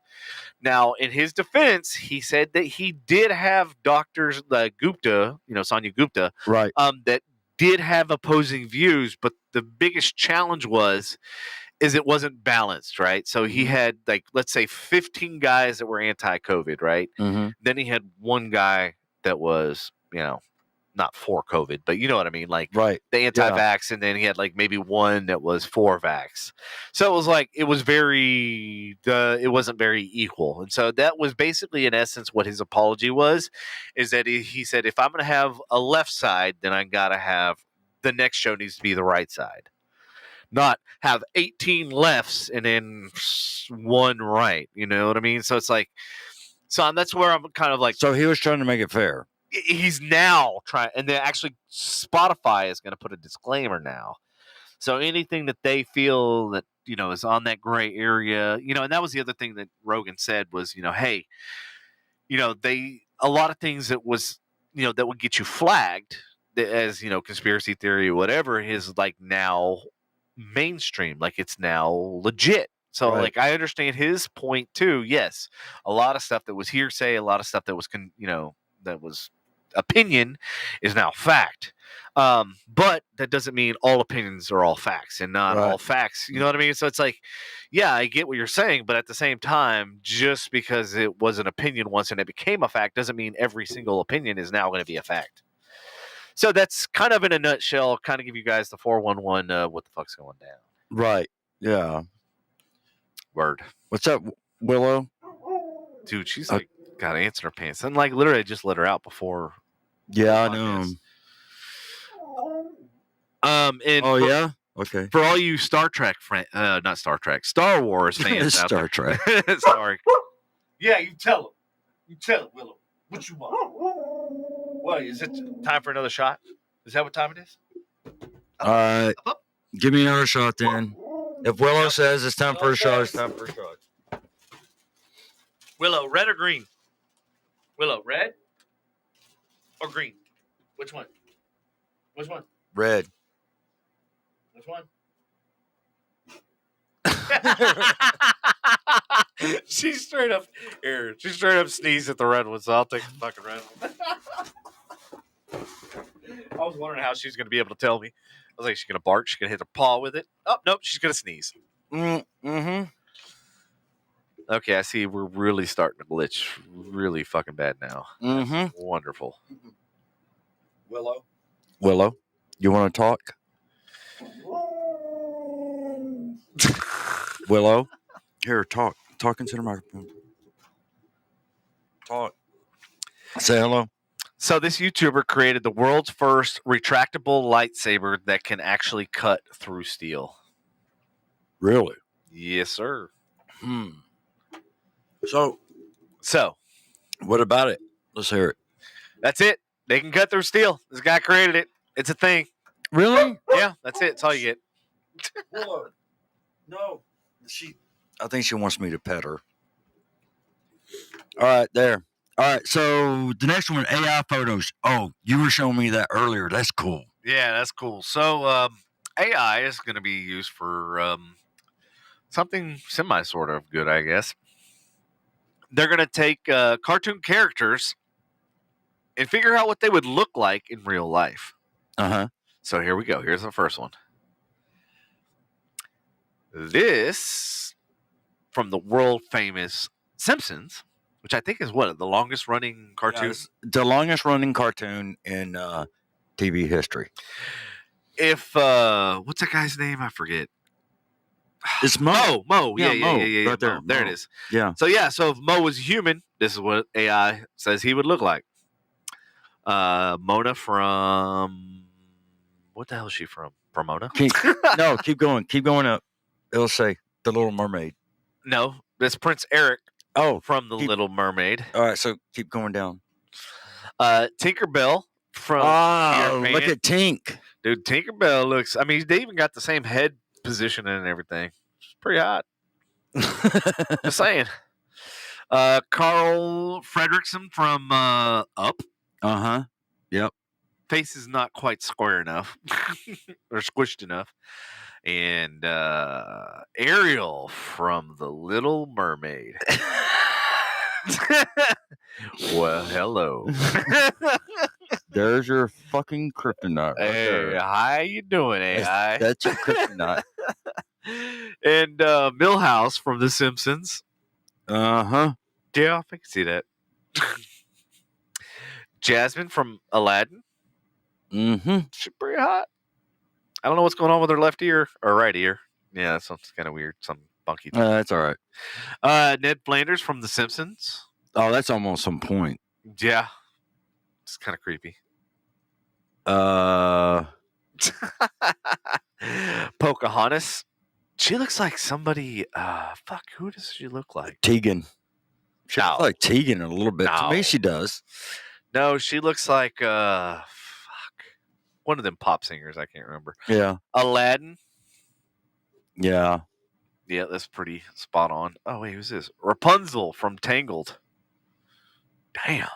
Now, in his defense, he said that he did have doctors like Gupta, Sonia Gupta, Right. That did have opposing views, but the biggest challenge is it wasn't balanced, right? So he had, like, let's say 15 guys that were anti-COVID, right? Mm-hmm. Then he had one guy that was, not for COVID, but you know what I mean? Like right. the anti-vax, and then he had like maybe one that was for vax. So it was like, it wasn't very equal. And so that was basically in essence what his apology was, is that he said, if I'm going to have a left side, then I got to have the next show needs to be the right side. Not have 18 lefts and then one right. You know what I mean? So it's like, that's where I'm kind of like. So he was trying to make it fair. He's now trying, and then actually Spotify is going to put a disclaimer now. So anything that they feel that, is on that gray area, and that was the other thing that Rogan said was, hey, a lot of things that was, that would get you flagged as, conspiracy theory or whatever is like now mainstream, like it's now legit. So right. like I understand his point too. Yes, a lot of stuff that was hearsay, a lot of stuff that was that was opinion is now fact. But that doesn't mean all opinions are all facts and not all facts. You know what I mean? So it's like, yeah, I get what you're saying, but at the same time, just because it was an opinion once and it became a fact doesn't mean every single opinion is now going to be a fact. So that's kind of in a nutshell, kind of give you guys the 411 what the fuck's going down. Right. Yeah. Word. What's up, Willow? Dude, she's like got ants in her pants. And like literally just let her out before. Yeah, I know. Yeah? Okay. For all you Star Trek not Star Trek, Star Wars fans out Star Trek. Sorry. Yeah, you tell him. You tell him, Willow. What you want? What, is it time for another shot? Is that what time it is? All right. Give me another shot then. If Willow says it's time for a shot, it's time for a shot. Willow, red or green? Willow, red or green? Which one? Which one? Red. Which one? She straight up sneezed at the red one, so I'll take the fucking red one. I was wondering how she's going to be able to tell me. I was like, she's going to bark, she's going to hit her paw with it. Oh, nope, she's going to sneeze. Mm-hmm. Okay, I see we're really starting to glitch really fucking bad now. Mm-hmm. Wonderful. Willow, you want to talk? Willow, here, talk. Talk into the microphone. Talk. Say hello. So this YouTuber created the world's first retractable lightsaber that can actually cut through steel. Really? Yes, sir. So, what about it? Let's hear it. That's it. They can cut through steel. This guy created it. It's a thing. Really? Yeah, that's it. That's all you get. Willow. No. I think she wants me to pet her. All right, there. All right, so the next one, AI photos. Oh, you were showing me that earlier. That's cool. Yeah, that's cool. So AI is going to be used for something semi sort of good, I guess. They're going to take cartoon characters and figure out what they would look like in real life. Uh-huh. So here we go. Here's the first one. This from the world famous Simpsons, which I think is the longest running cartoon. Yeah, it's the longest running cartoon in TV history. If what's that guy's name? I forget. It's Mo. Mo. Yeah, right there. Mo. There Mo. it is. Yeah. So if Mo was a human, this is what AI says he would look like. Mona from what the hell is she from? Mona? Keep going up. It'll say The Little Mermaid. No, that's Prince Eric. Oh, from The Little Mermaid. All right, so keep going down. Tinkerbell from. Oh, look at Tink. Dude, Tinkerbell looks. I mean, they even got the same head position and everything. It's pretty hot. Just saying. Carl Fredricksen from Up. Yep. Face is not quite square enough or squished enough. And Ariel from The Little Mermaid. Well, hello. There's your fucking kryptonite. Hey, how you doing, AI? That's your kryptonite. And Milhouse from The Simpsons. Uh-huh. Yeah, I can see that. Jasmine from Aladdin. Mm-hmm. She's pretty hot. I don't know what's going on with her left ear or right ear. Yeah, that sounds kind of weird. Some funky thing. That's all right. Ned Flanders from The Simpsons. Oh, that's almost on point. Yeah. It's kind of creepy. Pocahontas. She looks like somebody. Who does she look like? Tegan. She looks like Tegan a little bit. No. To me, she does. No, she looks like one of them pop singers. I can't remember. Yeah. Aladdin. Yeah. Yeah, that's pretty spot on. Oh wait, who's this? Rapunzel from Tangled. Damn.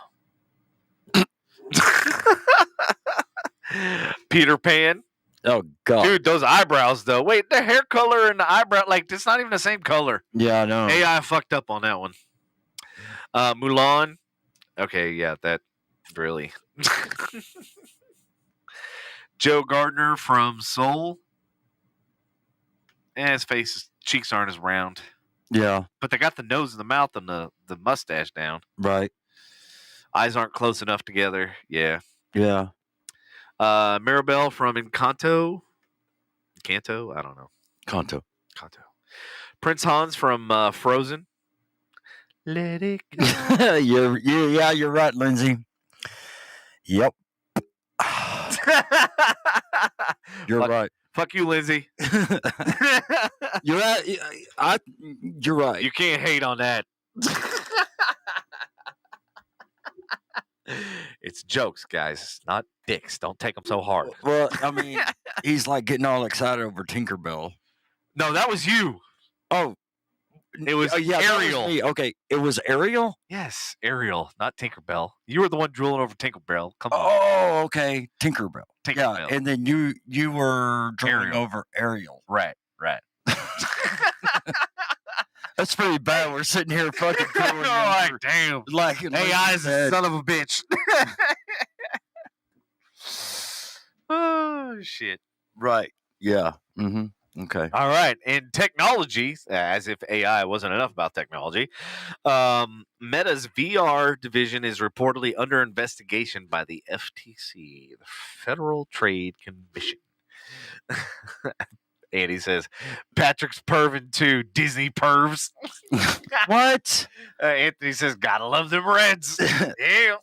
Peter Pan. Oh God, dude, those eyebrows though. Wait, the hair color and the eyebrow, like it's not even the same color. Yeah, I know. AI fucked up on that one. Mulan. Okay, yeah, that really. Joe Gardner from Soul. And his cheeks aren't as round. Yeah. But they got the nose and the mouth and the mustache down. Right. Eyes aren't close enough together. Yeah. Yeah. Mirabelle from Encanto. Encanto? I don't know. Kanto. Prince Hans from Frozen. Let it go. You're right, Lindsay. Yep. You're right. Fuck you, Lindsay. You're right. You're right. You can't hate on that. It's jokes, guys, not dicks. Don't take them so hard. Well, I mean, he's like getting all excited over Tinkerbell. No, that was you. Oh, it was Ariel. Was okay, it was Ariel? Yes, Ariel, not Tinkerbell. You were the one drooling over Tinkerbell. Come on. Oh, okay. Tinkerbell. Yeah, and then you were drooling over Ariel. Right. That's pretty bad. We're sitting here fucking drooling. Like, damn. Like AI is a son of a bitch. Oh, shit. Right. Yeah. Mm-hmm. Okay. All right. In technology, as if AI wasn't enough about technology, Meta's VR division is reportedly under investigation by the FTC, the Federal Trade Commission. And he says, Patrick's perving too, Disney pervs. What? Anthony says, gotta love them Reds. Yeah.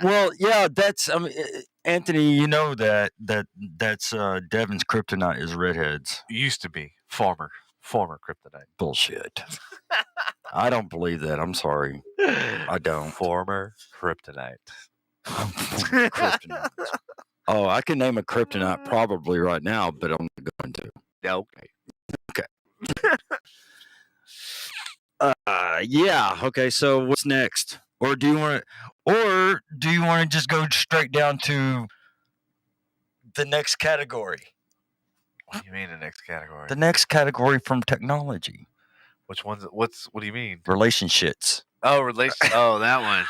Well, yeah, that's, I mean, Anthony, you know that's Devin's kryptonite is redheads. Used to be. Former kryptonite. Bullshit. I don't believe that. I'm sorry. I don't. Former kryptonite. Kryptonite. Oh, I can name a kryptonite probably right now, but I'm not going to. Okay. Yeah. Okay. So what's next? Or do you want to just go straight down to the next category? What do you mean the next category? The next category from technology. Which one's? What do you mean? Relationships. Oh, Oh, that one.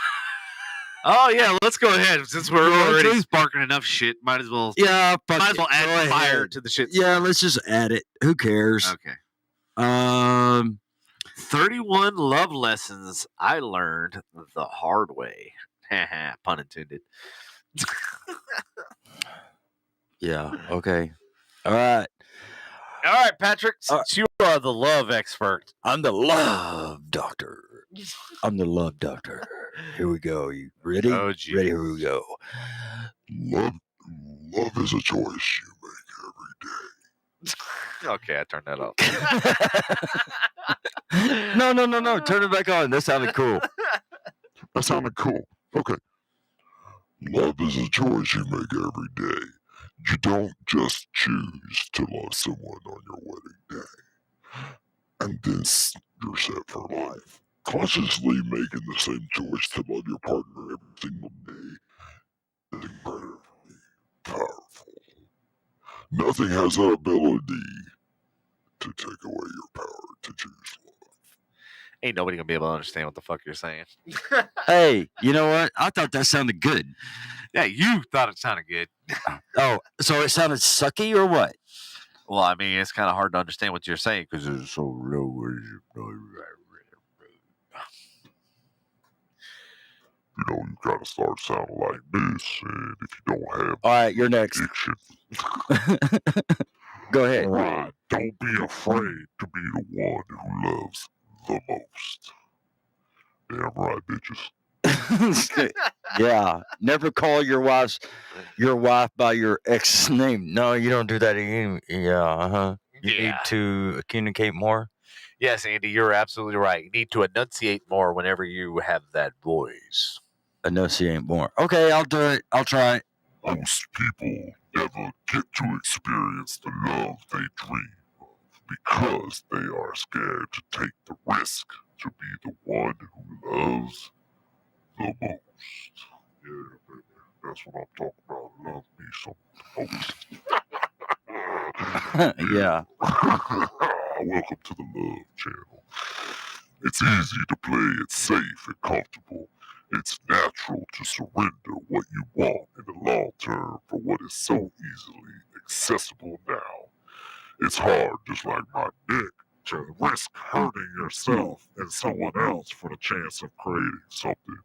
Oh yeah, let's go ahead since we're You want already to? sparking enough shit. Might as well. Yeah, fuck Might as it. well Go add fire ahead. to the shit. Yeah, let's just add it. Who cares? Okay. 31 love lessons I learned the hard way. Pun intended. Yeah. Okay. All right. All right, Patrick, since you are the love expert. I'm the love doctor. I'm the love doctor. Here we go. You ready? Oh, geez. Ready? Here we go. Love is a choice you make every day. Okay, I turned that off. No. Turn it back on. That sounded cool. That sounded cool. Okay. Love is a choice you make every day. You don't just choose to love someone on your wedding day. And then you're set for life. Consciously making the same choice to love your partner every single day is incredibly powerful. Nothing has the ability to take away your power to choose love. Ain't nobody gonna be able to understand what the fuck you're saying. Hey, you know what? I thought that sounded good. Yeah, you thought it sounded good. Oh, so it sounded sucky or what? Well, I mean, it's kind of hard to understand what you're saying because it's so low. You know, you gotta start sounding like this, and if you don't have All right, you're next. diction, Go ahead. right, don't be afraid to be the one who loves the most. Damn right, bitches. Yeah, never call your wife by your ex's name. No, you don't do that. You need to communicate more. Yes, Andy, you're absolutely right. You need to enunciate more whenever you have that voice. Enunciate more. Okay, I'll do it. I'll try. Most people never get to experience the love they dream of because they are scared to take the risk to be the one who loves the most. Yeah, baby, that's what I'm talking about. Love me some most. Yeah. Welcome to the Love Channel. It's easy to play it safe and comfortable. It's natural to surrender what you want in the long term for what is so easily accessible now. It's hard, just like my dick, to risk hurting yourself and someone else for the chance of creating something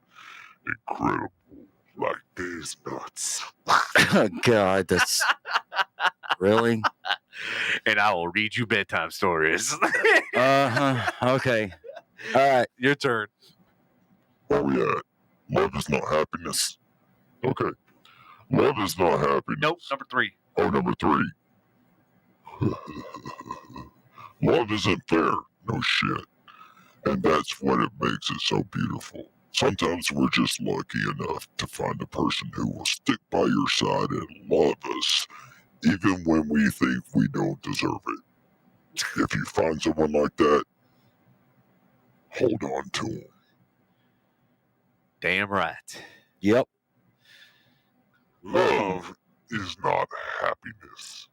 incredible like these nuts. Oh, God, that's really. And I will read you bedtime stories. Okay. All right, your turn. Where we at? Love is not happiness. Okay. Love is not happiness. Nope, number 3. Oh, number 3. Love isn't fair. No shit. And that's what it makes it so beautiful. Sometimes we're just lucky enough to find a person who will stick by your side and love us, even when we think we don't deserve it. If you find someone like that, hold on to them. Damn right. Yep. Love is not happiness.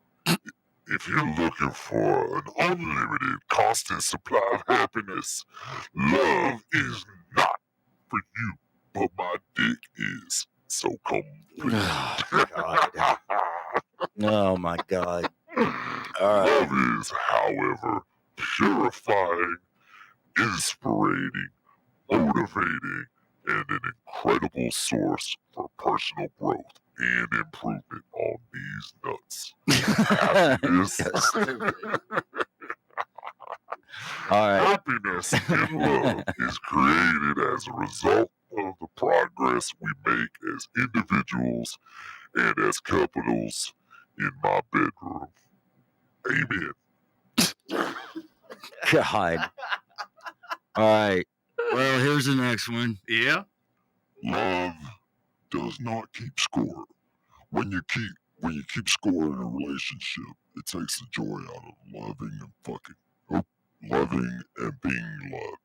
If you're looking for an unlimited, constant supply of happiness, love is not for you, but my dick is. So come. Oh, God. Oh, my God. All right. Love is, however, purifying, inspiring, motivating, and an incredible source for personal growth and improvement on these nuts. Happiness. All right. Happiness and love is created as a result of the progress we make as individuals and as couples in my bedroom. Amen. God. All right. Well, here's the next one. Yeah. Love does not keep score. When you keep score in a relationship, it takes the joy out of loving and being loved.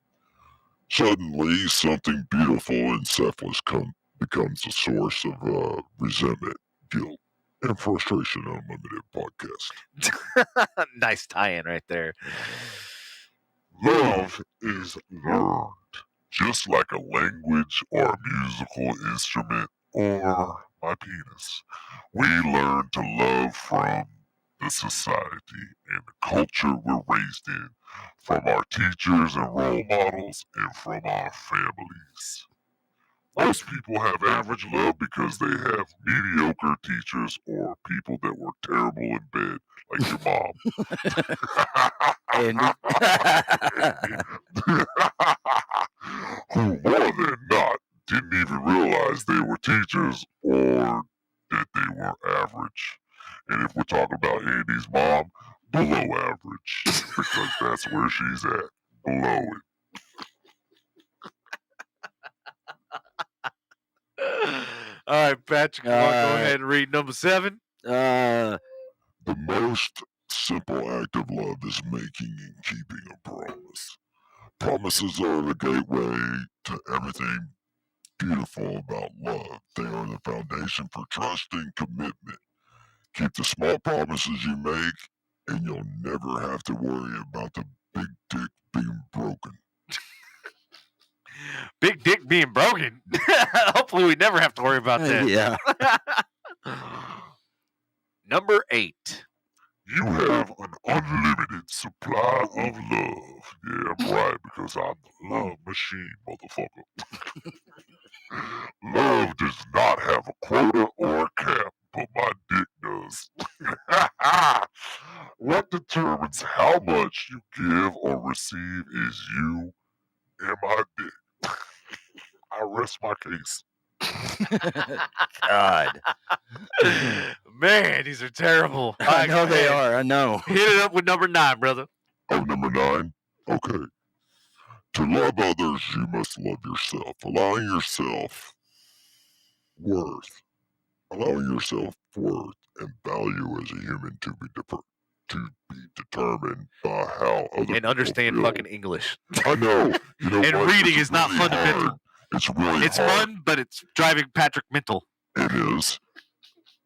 Suddenly, something beautiful and selfless becomes a source of resentment, guilt, and frustration. Unlimited podcast. Nice tie-in right there. Love is learned. just like a language or a musical instrument or my penis. We learn to love from the society and the culture we're raised in, from our teachers and role models, and from our families. Most people have average love because they have mediocre teachers or people that were terrible in bed, like your mom. Andy. Who more than not didn't even realize they were teachers or that they were average. And if we're talking about Andy's mom, below average, because that's where she's at, below it. All right, Patrick, you want to go ahead and read number 7? The most simple act of love is making and keeping a promise. Promises are the gateway to everything beautiful about love. They are the foundation for trust and commitment. Keep the small promises you make, and you'll never have to worry about the big dick being broken. Big dick being broken? Hopefully we never have to worry about that. Yeah. Number 8. You have an unlimited supply of love. Yeah, I'm right, because I'm the love machine, motherfucker. Love does not have a quota or a cap, but my dick does. What determines how much you give or receive is you and my dick. I rest my case. God. Man, these are terrible. I know they are. I know. Hit it up with number 9, brother. Oh, number 9? Okay. To love others, you must love yourself. Allowing yourself worth and value as a human to be determined by how other And understand people fucking English. I know. You know and what? reading It's is not really fundamental. hard. It's really It's hard. fun, but it's driving Patrick mental. It is.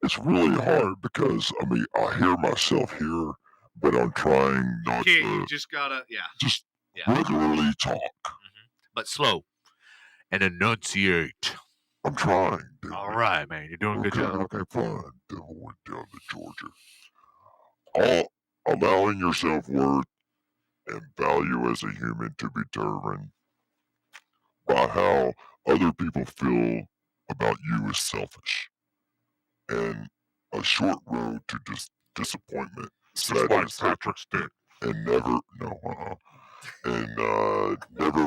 It's really hard because, I mean, I hear myself here, but I'm trying not to just gotta, just regularly talk. Mm-hmm. But slow. And enunciate. I'm trying. Dude. All right, man. You're doing a good job. Okay, fine. Then I went down to Georgia. Allowing your self-worth and value as a human to be determined by how other people feel about you is selfish. And a short road to disappointment. Just like Patrick's dick. And never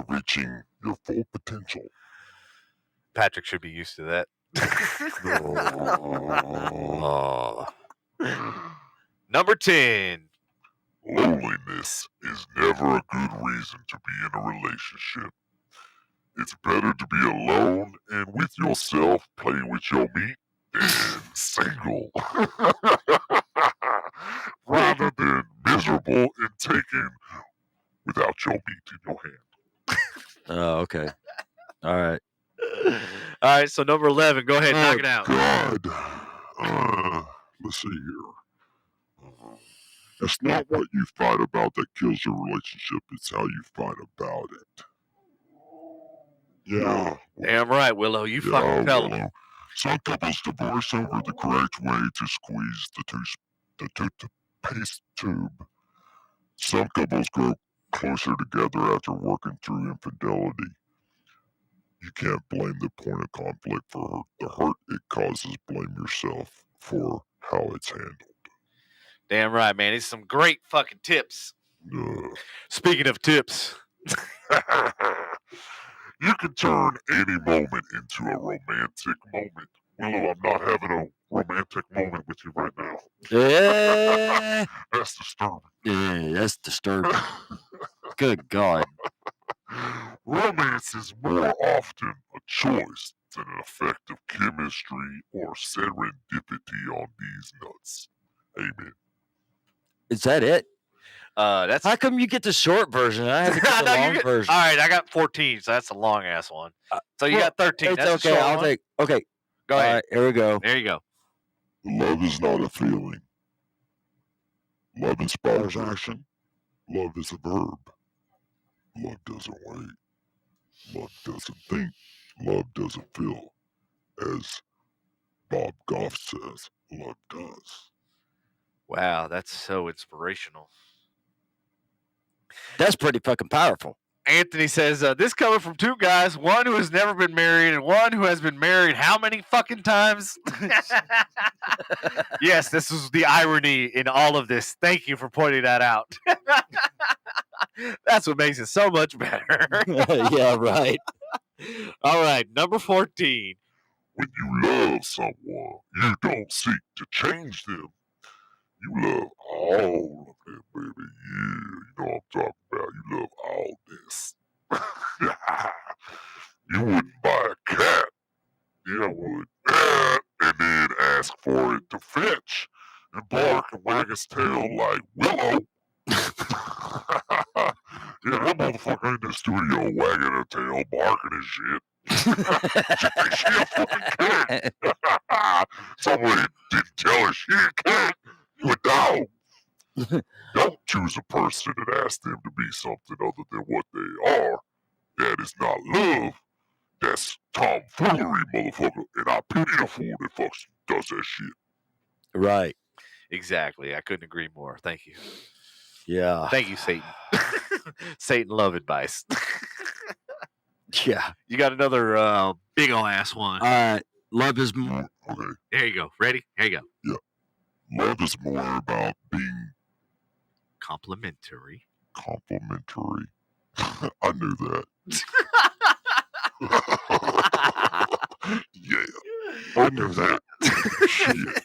reaching your full potential. Patrick should be used to that. Number 10. Loneliness is never a good reason to be in a relationship. It's better to be alone and with yourself, playing with your meat, than single. Rather than miserable and taken without your meat in your hand. Oh, okay. All right. All right, so number 11. Go ahead, knock it out. God. Let's see here. It's not what you fight about that kills your relationship. It's how you fight about it. Yeah. Damn right, Willow. You fucking tell them. Some couples divorce over the correct way to squeeze the toothpaste tube. Some couples grow closer together after working through infidelity. You can't blame the point of conflict for the hurt it causes. Blame yourself for how it's handled. Damn right, man. These are some great fucking tips. Speaking of tips. You can turn any moment into a romantic moment. Willow, I'm not having a romantic moment with you right now. Yeah. That's disturbing. Yeah, that's disturbing. Good God. Romance is more often a choice than an effect of chemistry or serendipity on these nuts. Amen. Is that it? That's How come you get the short version? I have to get the long version. All right, I got 14, so that's a long ass one. So you got 13. It's That's okay. a short I'll one. take. Okay. Go All ahead. right, here we go. There you go. Love is not a feeling. Love inspires action. Love is a verb. Love doesn't wait. Love doesn't think, love doesn't feel. As Bob Goff says, love does. Wow, that's so inspirational. That's pretty fucking powerful. Anthony says, this coming from two guys, one who has never been married and one who has been married how many fucking times? Yes, this is the irony in all of this. Thank you for pointing that out. That's what makes it so much better. Yeah, right. All right, number 14. When you love someone, you don't seek to change them. You love all of them, baby. Yeah, you know what I'm talking about. You love all this. You wouldn't buy a cat. Yeah, I would. And then ask for it to fetch and bark and wag its tail like Willow. Yeah, that motherfucker in the studio wagging her tail, barking and shit. She thinks she a fucking cat. Somebody didn't tell her she a cat. You a dog. Don't choose a person and ask them to be something other than what they are. That is not love. That's tomfoolery, motherfucker. And I pity the fool that does that shit. Right. Exactly. I couldn't agree more. Thank you. Yeah. Thank you, Satan. Satan love advice. Yeah. You got another big ol' ass one. All right. Love is more. Okay. Here you go. Ready? Here you go. Yeah. Love is more about being complimentary. Complimentary. I knew that. Yeah. I knew that. Shit.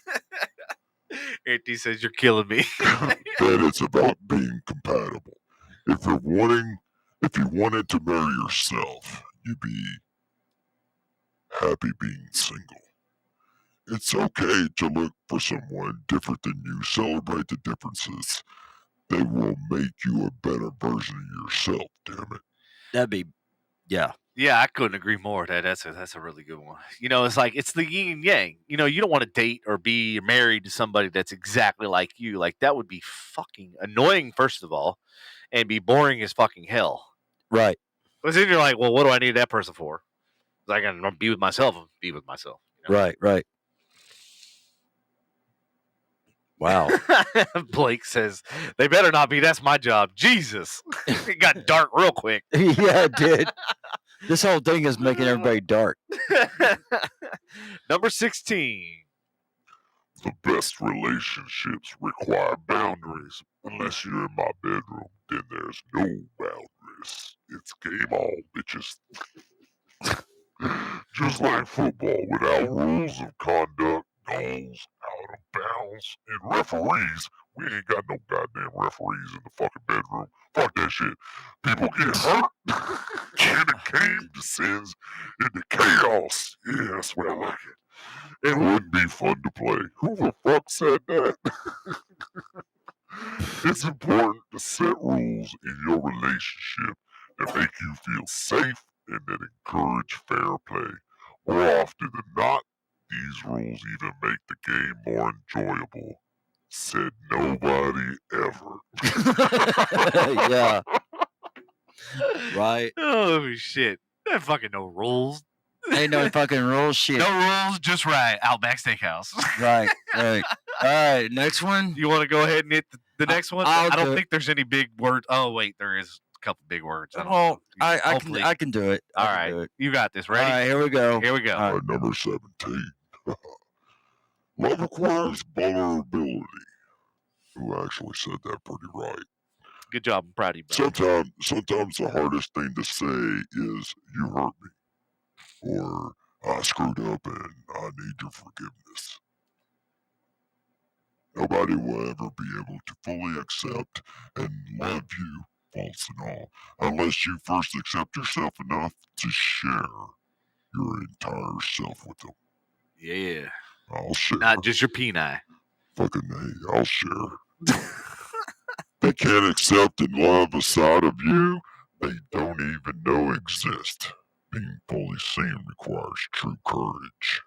Anthony says you're killing me. That it's about being compatible. If you wanted to marry yourself, you'd be happy being single. It's okay to look for someone different than you. Celebrate the differences. They will make you a better version of yourself, damn it. That'd be, yeah. Yeah, I couldn't agree more. That's a really good one. You know, it's like it's the yin and yang. You know, you don't want to date or be married to somebody that's exactly like you. Like that would be fucking annoying, first of all, and be boring as fucking hell. Right. Because then you're like, well, what do I need that person for? I can be with myself and be with myself. You know? Right, right. Wow. Blake says, they better not be. That's my job. Jesus. It got dark real quick. Yeah, it did. This whole thing is making everybody dark. Number 16. The best relationships require boundaries. Unless you're in my bedroom, then there's no boundaries. It's game on, bitches. Just like football, without rules of conduct, goals, out of bounds, and referees, we ain't got no goddamn referees in the fucking bedroom. Fuck that shit. People get hurt, and the game descends into chaos. Yeah, that's where I like it. It wouldn't be fun to play. Who the fuck said that? It's important to set rules in your relationship that make you feel safe and that encourage fair play. More often than not, these rules even make the game more enjoyable. Said nobody ever. Yeah. Right. Oh, shit. There ain't fucking no rules. Ain't no fucking rules, shit. No rules, just right. Outback Steakhouse. Right, right. All right, next one. You want to go ahead and hit the next one? I'll I don't do it. think there's any big words. Oh, wait, there is a couple big words. Well, I can do it. All right, you got this. Ready? All right, here we go. Here we go. All right. Number 17. Love requires vulnerability. Who actually said that pretty right? Good job. I'm proud of you, bro. Sometimes the hardest thing to say is "you hurt me," or "I screwed up and I need your forgiveness." Nobody will ever be able to fully accept and love you, faults and all, unless you first accept yourself enough to share your entire self with them. Yeah. I'll share. Not just your peni. Fucking hey, I'll share. They can't accept and love a side of you they don't even know exist. Being fully seen requires true courage.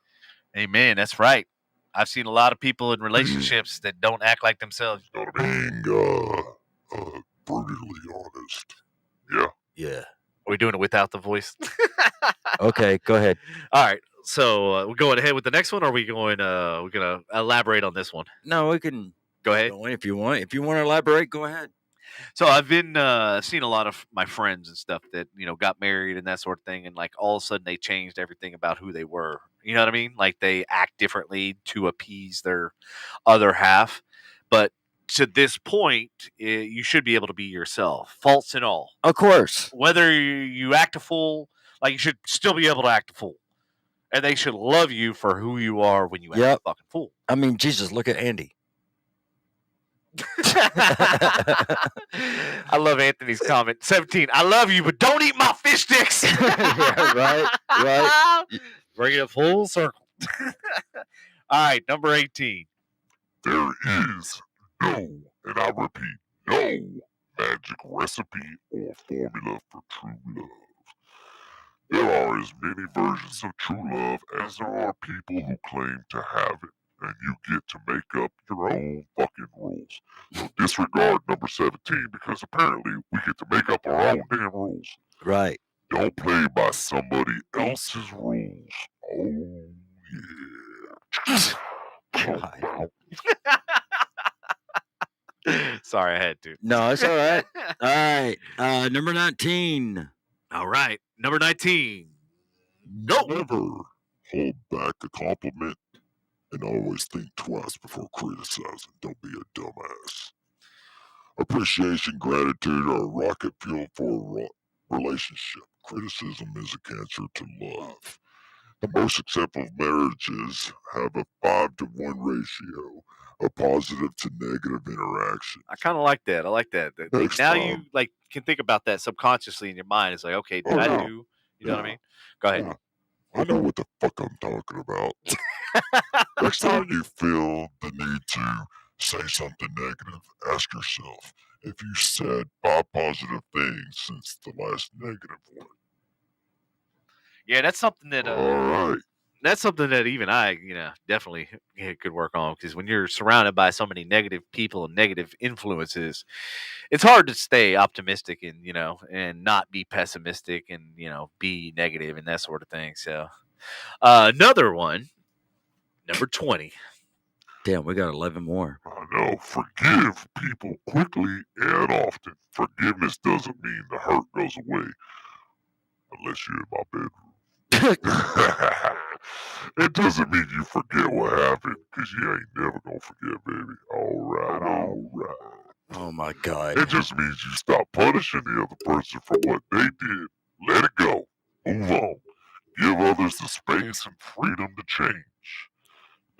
Amen. That's right. I've seen a lot of people in relationships that don't act like themselves. Being brutally honest. Yeah. Yeah. we doing it without the voice? Okay, go ahead. All right. So we're going ahead with the next one, or are we going? We're gonna elaborate on this one. No, we can Go ahead. go in if you want. If you want to elaborate, go ahead. So I've been seeing a lot of my friends and stuff that got married and that sort of thing, and like all of a sudden they changed everything about who they were. You know what I mean? Like they act differently to appease their other half, but to this point, you should be able to be yourself, faults and all. Of course. Whether you act a fool, like you should still be able to act a fool, and they should love you for who you are when you act a fucking fool. I mean, Jesus, look at Andy. I love Anthony's comment. 17. I love you, but don't eat my fish sticks. Yeah, right. Bring it full circle. All right, number 18. There is no, and I repeat, no magic recipe or formula for true love. There are as many versions of true love as there are people who claim to have it, and you get to make up your own fucking rules. So disregard number 17 because apparently we get to make up our own damn rules. Right. Don't play by somebody else's rules. Oh, yeah. Sorry, I had to. No, it's all right. All right. Number 19. All right. Number 19. Never hold back a compliment and always think twice before criticizing. Don't be a dumbass. Appreciation, gratitude are a rocket fuel for a relationship. Criticism is a cancer to love. The most acceptable marriages have a 5-to-1 ratio of positive to negative interaction. I kind of like that. I like that. Now you can think about that subconsciously in your mind. It's like, okay, did I do? You know what I mean? Go ahead. Yeah. I know what the fuck I'm talking about. Next time you feel the need to say something negative, ask yourself if you said 5 positive things since the last negative one. Yeah, that's something that. All right. That's something that even I, definitely could work on, because when you're surrounded by so many negative people and negative influences, it's hard to stay optimistic and and not be pessimistic and be negative and that sort of thing. So, another one, number 20. Damn, we got 11 more. I know. Forgive people quickly and often. Forgiveness doesn't mean the hurt goes away, unless you're in my bedroom. It doesn't mean you forget what happened, because you ain't never gonna forget, baby. All right. Oh my God. It just means you stop punishing the other person for what they did. Let it go. Move on. Give others the space and freedom to change.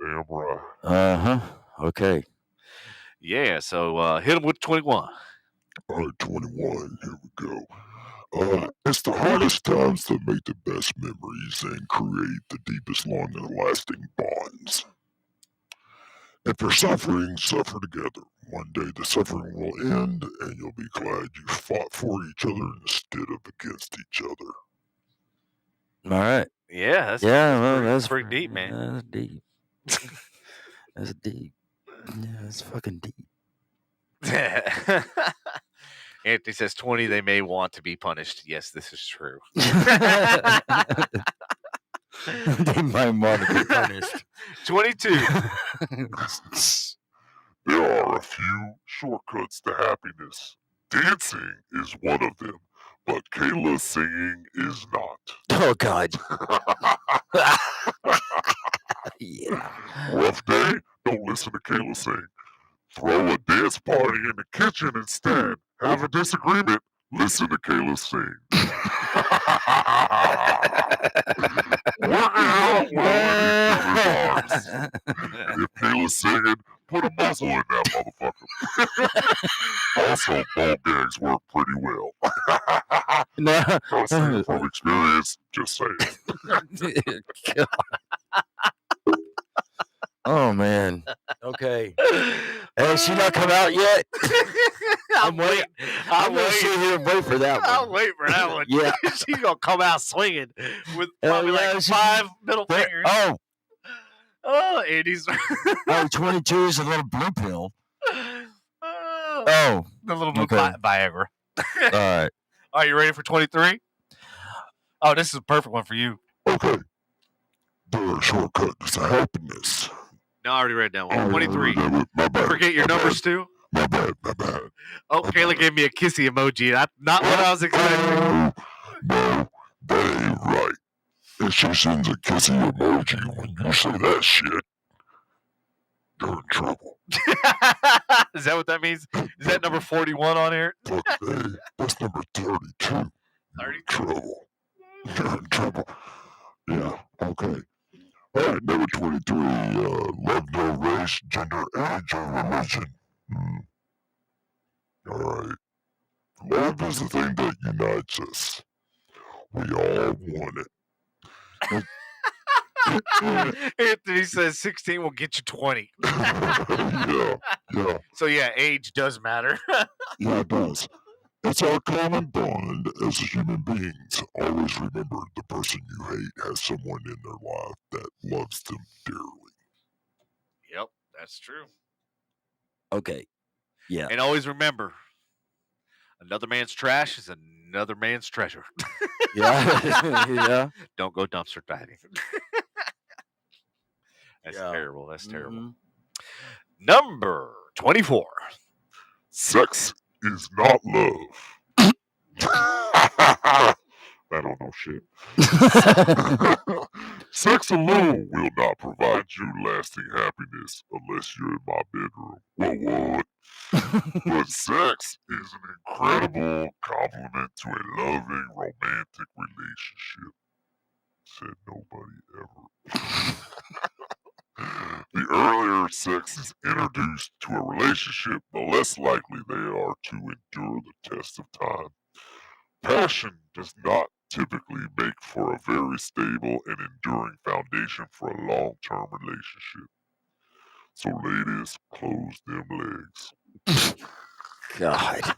Damn right. Uh-huh. Okay. Yeah, so hit him with 21. All right, 21. Here we go. It's the hardest times that make the best memories and create the deepest, long-lasting bonds. If you're suffering, suffer together. One day the suffering will end, and you'll be glad you fought for each other instead of against each other. All right. Yeah, that's pretty deep, man. That's deep. That's deep. Yeah, that's fucking deep. Anthony says 20, they may want to be punished. Yes, this is true. They might want to be punished. 22. There are a few shortcuts to happiness. Dancing is one of them, but Kayla singing is not. Oh, God. Yeah. Rough day? Don't listen to Kayla sing. Throw a dance party in the kitchen instead. Have a disagreement. Listen to Kayla sing. Work it out while in Kayla's arms. If Kayla's singing, put a muzzle in that motherfucker. Also, ball gags work pretty well. No. Don't say it from experience, just say it. Oh, man. Okay. Has she not come out yet? I'm waiting. I'm going to sit here and wait for that one. I'll wait for that one. Yeah. She's going to come out swinging with probably like 5 middle fingers. Oh, Andy's. 22 is a little blue pill. The little blue Viagra. All right. Are you ready for 23? Oh, this is a perfect one for you. Okay. The shortcut to happiness. No, I already read that one. Oh, 23. My bad. Forget your numbers too. My bad. Oh, Kayla gave me a kissy emoji. Not what I was expecting. No, that ain't right. If she sends a kissy emoji when you say that shit, you're in trouble. Is that what that means? Is that number 41 on here? Fuck, hey, that's number 32. You're in trouble. You're in trouble. Yeah, okay. Alright, number 23. Love no race, gender, age, or religion. Alright. Love is the thing that unites us. We all want it. Anthony says 16 will get you 20. Yeah. So yeah, age does matter. Yeah, it does. It's our common bond as human beings. Always remember the person you hate has someone in their life that loves them dearly. Yep, that's true. Okay. Yeah. And always remember, another man's trash is another man's treasure. Yeah. Yeah. Don't go dumpster diving. That's Yeah. terrible. That's terrible. Mhm. Number 24. Sex is not love. I don't know shit. Sex alone will not provide you lasting happiness unless you're in my bedroom. What? But sex is an incredible complement to a loving, romantic relationship. Said nobody ever. The earlier sex is introduced to a relationship, the less likely they are to endure the test of time. Passion does not typically make for a very stable and enduring foundation for a long-term relationship. So ladies, close them legs. God.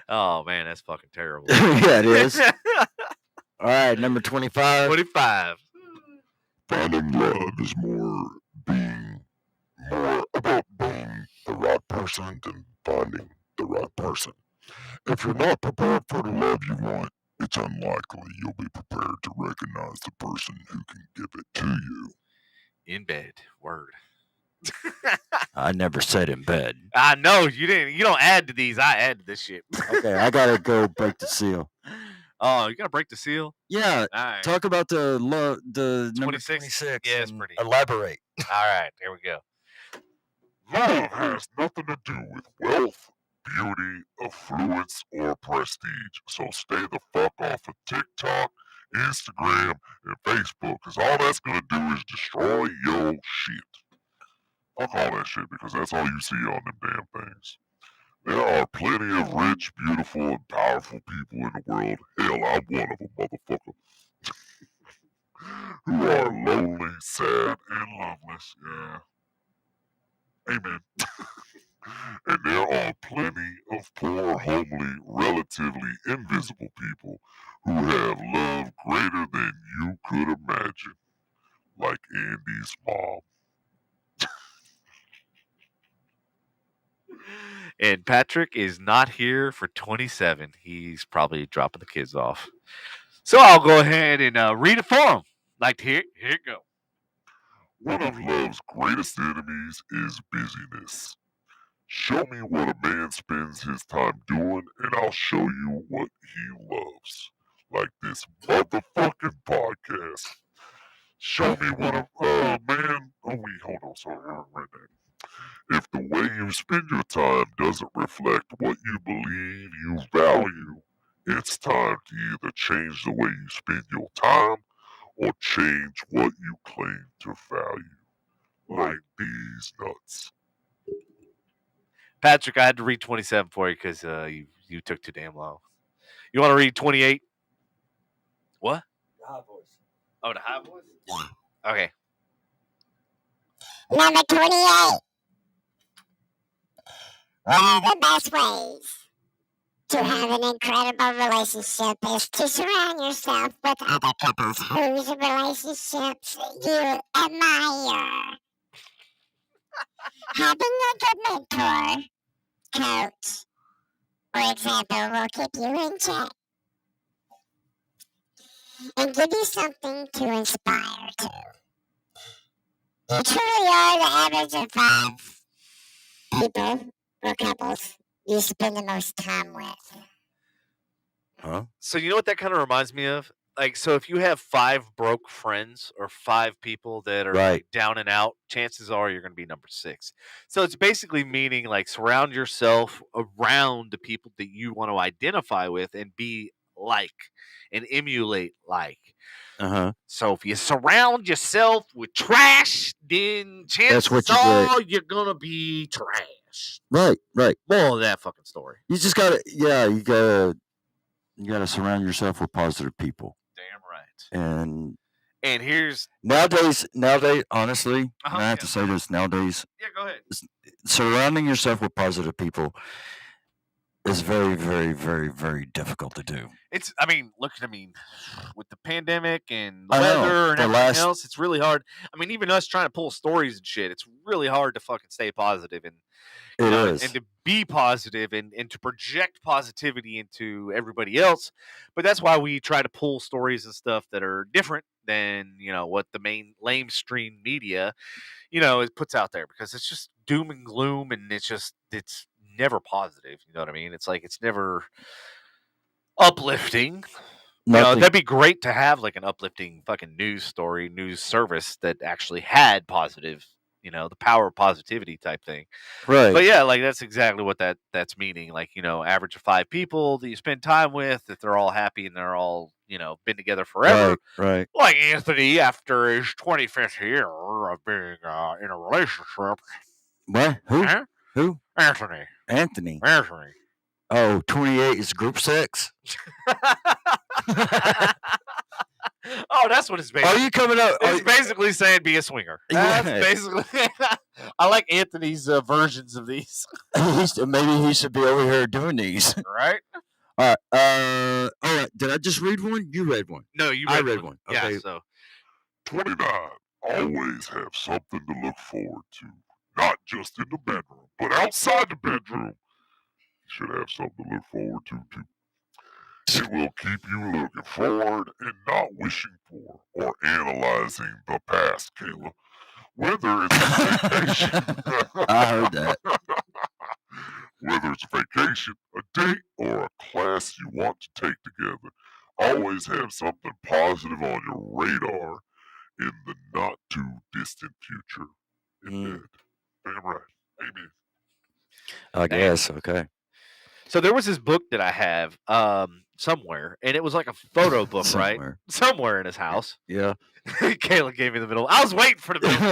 Oh man, that's fucking terrible. Yeah, it is. All right, number 25. 25. Finding love is more about being the right person than finding the right person. If you're not prepared for the love you want, it's unlikely you'll be prepared to recognize the person who can give it to you. In bed. Word. I never said in bed. I know you didn't. You don't add to these. I add to this shit. Okay, I gotta go break the seal. Oh, you gotta break the seal. Yeah, All right. talk about the number 26? 26. Yeah, it's and pretty. Elaborate. All right, here we go. Love has nothing to do with wealth, beauty, affluence, or prestige. So stay the fuck off of TikTok, Instagram, and Facebook, because all that's gonna do is destroy your shit. Fuck all that shit, because that's all you see on them damn things. There are plenty of rich, beautiful, and powerful people in the world. Hell, I'm one of them, motherfucker. Who are lonely, sad, and loveless. Yeah. Amen. And there are plenty of poor, homely, relatively invisible people who have love greater than you could imagine. Like Andy's mom. And Patrick is not here for 27. He's probably dropping the kids off. So I'll go ahead and read it for him. Like, here it go. One of love's greatest enemies is busyness. Show me what a man spends his time doing, and I'll show you what he loves. Like this motherfucking podcast. Show me what a man. Oh, wait, hold on. Sorry, I read that. If the way you spend your time doesn't reflect what you believe you value, it's time to either change the way you spend your time or change what you claim to value. Like these nuts. Patrick, I had to read 27 for you because you took too damn long. You want to read 28? What? The high voice. Oh, the high voice? Yeah. Okay. Number 28. One of the best ways to have an incredible relationship is to surround yourself with other couples whose relationships you admire. Having a good mentor, coach, or example will keep you in check. and give you something to inspire to. You truly are the average of 5 people or couples you spend the most time with. Huh? So you know what that kind of reminds me of? Like, so if you have 5 broke friends or 5 people that are Right. like down and out, chances are you're going to be number 6. So it's basically meaning like surround yourself around the people that you want to identify with and be like and emulate like. Uh-huh. So if you surround yourself with trash, then That's what chances you get. are you're going to be trash. Right. More of that fucking story. You just gotta, you gotta surround yourself with positive people. Damn right. And here's nowadays, honestly, Uh-huh, and I have yeah. to say this, nowadays, Yeah, go ahead. surrounding yourself with positive people is very, very, very, very difficult to do. With the pandemic and the I know, weather and the everything last- else, it's really hard. I mean, even us trying to pull stories and shit, it's really hard to fucking stay positive and It is. and to be positive and to project positivity into everybody else. But that's why we try to pull stories and stuff that are different than, what the main lamestream media, it puts out there, because it's just doom and gloom, and it's never positive. You know what I mean? It's like it's never uplifting. Nothing. That'd be great to have like an uplifting fucking news story, news service that actually had positive, the power of positivity type thing. Right. But yeah, like that's exactly what that's meaning. Like, average of 5 people that you spend time with, that they're all happy and they're all, been together forever. Right. Like Anthony, after his 25th year of being in a relationship. What? Who? Huh? Who? Anthony. Oh, 28 is group sex? Oh, that's what it's basically. Are you coming up? It's basically saying be a swinger. That's Yeah. basically. I like Anthony's versions of these. Maybe he should be over here doing these. Right? All right. Did I just read one? You read one. No, I read one. Okay. Yeah, so 29. Always have something to look forward to. Not just in the bedroom, but outside the bedroom. You should have something to look forward to, too. It will keep you looking forward and not wishing for or analyzing the past, Kayla. Whether it's a vacation. I heard that. Whether it's a vacation, a date, or a class you want to take together, always have something positive on your radar in the not too distant future. Indeed. Damn right. Amen. I guess. Okay. So there was this book that I have somewhere, and it was like a photo book, right? Somewhere in his house. Yeah. Kayla gave me the middle. I was waiting for the middle.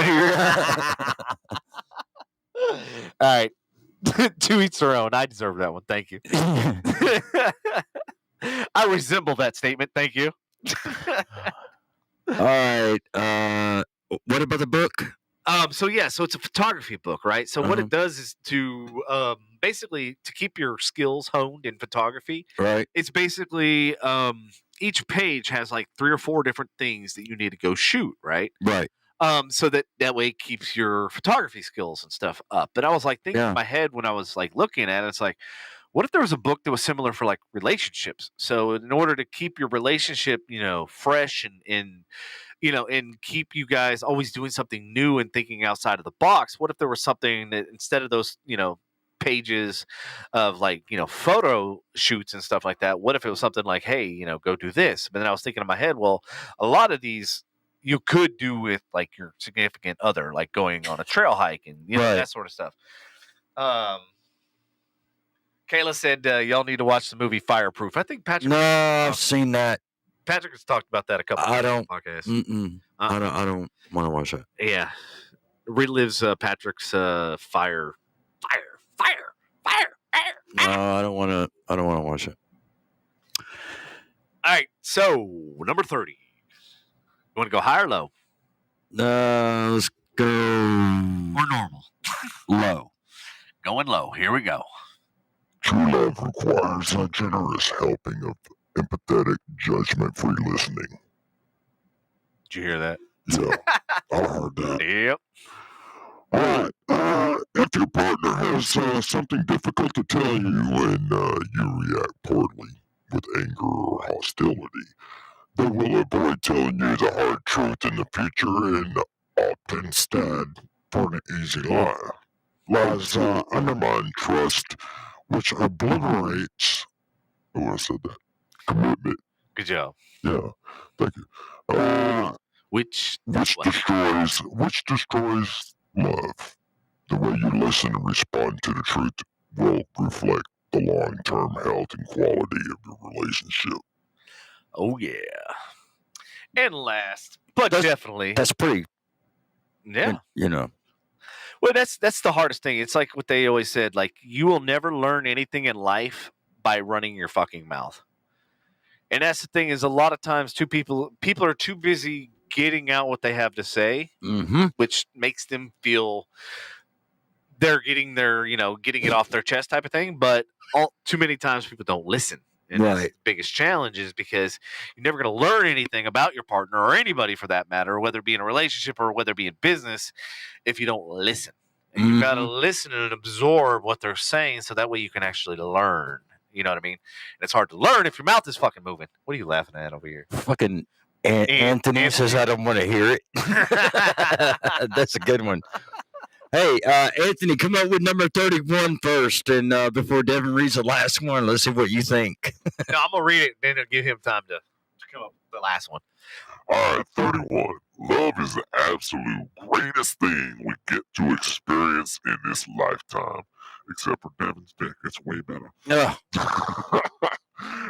All right. To each their own. I deserve that one. Thank you. I resemble that statement. Thank you. All right. What about the book? So it's a photography book, right? So what it does is to basically to keep your skills honed in photography. Right. It's basically each page has like 3 or 4 different things that you need to go shoot, right? Right. So that way it keeps your photography skills and stuff up. But I was like thinking in my head when I was like looking at it, it's like, what if there was a book that was similar for like relationships? So in order to keep your relationship, fresh and keep you guys always doing something new and thinking outside of the box, what if there was something that instead of those, pages of like, photo shoots and stuff like that, what if it was something like, hey, go do this? But then I was thinking in my head, well, a lot of these you could do with like your significant other, like going on a trail hike and that sort of stuff. Kayla said y'all need to watch the movie Fireproof. I think Patrick. No, I've seen that. Patrick has talked about that a couple times on the podcast. I don't want to watch that. Yeah, relives Patrick's fire. No, I don't want to. I don't want to watch it. All right, so number 30. You want to go high or low? Let's go. Or normal. Low. Going low. Here we go. True love requires a generous helping of empathetic, judgment-free listening. Did you hear that? Yeah, I heard that. Yep. All right. If your partner has something difficult to tell you and you react poorly with anger or hostility, They will avoid telling you the hard truth in the future and opt instead for an easy lie. Lies undermine trust, which obliterates. Oh, I said that. Commitment. Good job. Yeah, thank you. Which destroys love. The way you listen and respond to the truth will reflect the long-term health and quality of your relationship. Oh yeah. And last, but definitely, That's pretty. yeah. You know. Well, that's the hardest thing. It's like what they always said. Like, you will never learn anything in life by running your fucking mouth. And that's the thing, is a lot of times people are too busy getting out what they have to say, which makes them feel they're getting getting it off their chest type of thing. But too many times people don't listen. And that's the biggest challenge, is because you're never going to learn anything about your partner or anybody for that matter, whether it be in a relationship or whether it be in business, if you don't listen. And you got to listen and absorb what they're saying, so that way you can actually learn. You know what I mean? And it's hard to learn if your mouth is fucking moving. What are you laughing at over here? Fucking Anthony says I don't want to hear it. That's a good one. Hey, Anthony, come up with number 31 first, and before Devin reads the last one, let's see what you think. No, I'm going to read it, and then it'll give him time to come up with the last one. All right, 31. Love is the absolute greatest thing we get to experience in this lifetime. Except for Devin's dick. It's way better.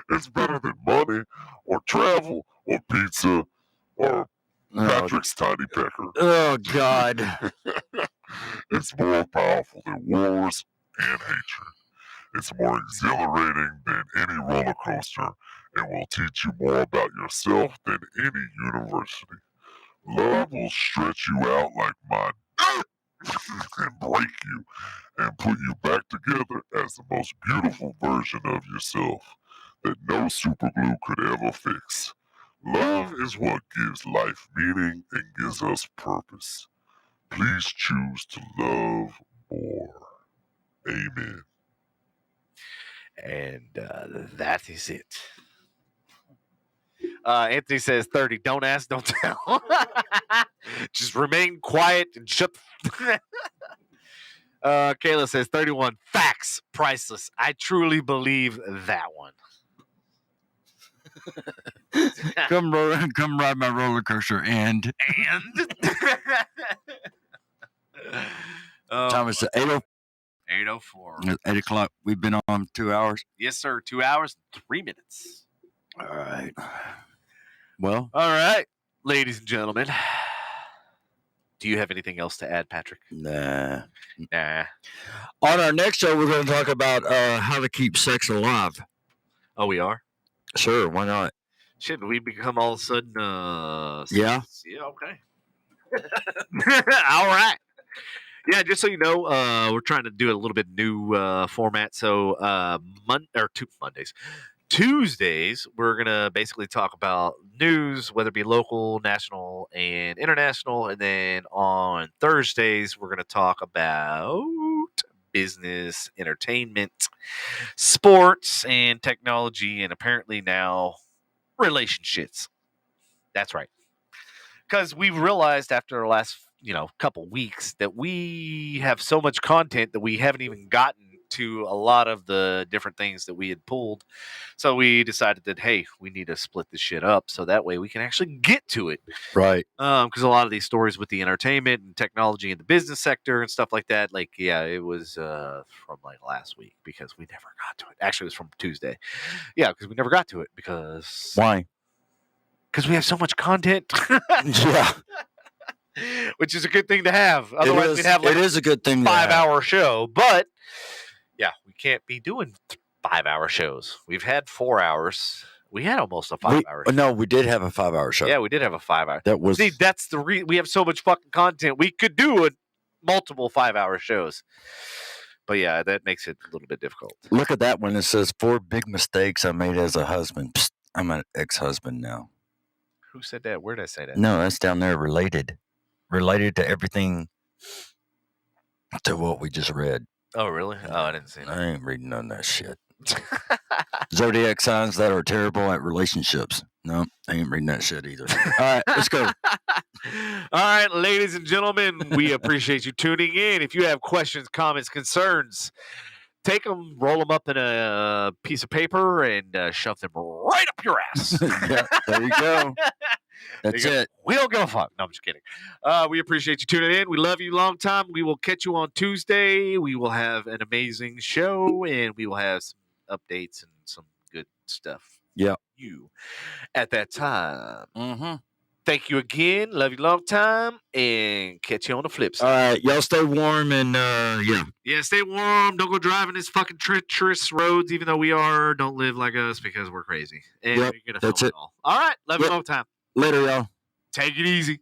It's better than money, or travel, or pizza, or Patrick's Tiny Pecker. Oh, God. It's more powerful than wars and hatred. It's more exhilarating than any roller coaster, and will teach you more about yourself than any university. Love will stretch you out like my dick and break you and put you back together as the most beautiful version of yourself that no super glue could ever fix. Love is what gives life meaning and gives us purpose. Please choose to love more. Amen. And that is it. Anthony says 30. Don't ask, don't tell. Just remain quiet and shut the Kayla says 31. Facts. Priceless. I truly believe that one. Come ride my roller coaster and time is 8:04. 8 o'clock. We've been on 2 hours. Yes, sir. 2 hours, 3 minutes. All right. Well, all right, ladies and gentlemen. Do you have anything else to add, Patrick? Nah. On our next show, we're going to talk about how to keep sex alive. Oh, we are? Sure, why not? Shit, we become all of a sudden... yeah? Yeah, okay. All right. Yeah, just so you know, we're trying to do a little bit new format. So Mondays. Tuesdays, we're going to basically talk about news, whether it be local, national, and international. And then on Thursdays, we're going to talk about business, entertainment, sports, and technology, and apparently now relationships. That's right. Because we've realized after the last, couple weeks that we have so much content that we haven't even gotten to a lot of the different things that we had pulled. So we decided that, hey, we need to split this shit up so that way we can actually get to it. Right. Because a lot of these stories with the entertainment and technology and the business sector and stuff like that, it was from last week because we never got to it. Actually, it was from Tuesday. Yeah, because we never got to it because... Why? Because we have so much content. Yeah. Which is a good thing to have. Otherwise, we'd have it is a good thing 5-hour show. But, yeah, we can't be doing 5-hour shows. We've had 4 hours. We had almost a 5-hour show. No, we did have a 5-hour show. Yeah, we did have a 5-hour. See, that's the we have so much fucking content. We could do multiple 5-hour shows. But, yeah, that makes it a little bit difficult. Look at that one. It says 4 big mistakes I made as a husband. Psst, I'm an ex-husband now. Who said that? Where did I say that? No, that's down there related to everything to what we just read. Oh, really? Oh, I didn't see that. I ain't reading none of that shit. Zodiac signs that are terrible at relationships. No, I ain't reading that shit either. All right, let's go. All right, ladies and gentlemen, we appreciate you tuning in. If you have questions, comments, concerns, take them, roll them up in a piece of paper, and shove them right up your ass. Yeah, there you go. That's it. We don't give a fuck. No, I'm just kidding. We appreciate you tuning in. We love you long time. We will catch you on Tuesday. We will have an amazing show, and we will have some updates and some good stuff. Yeah. You at that time. Mm-hmm. Thank you again. Love you long time, and catch you on the flip side. All right, y'all stay warm and Yeah, stay warm. Don't go driving these fucking treacherous roads, even though we are. Don't live like us because we're crazy. And Yep, you're gonna that's film it. all right. Love you long time. Later, y'all. Take it easy.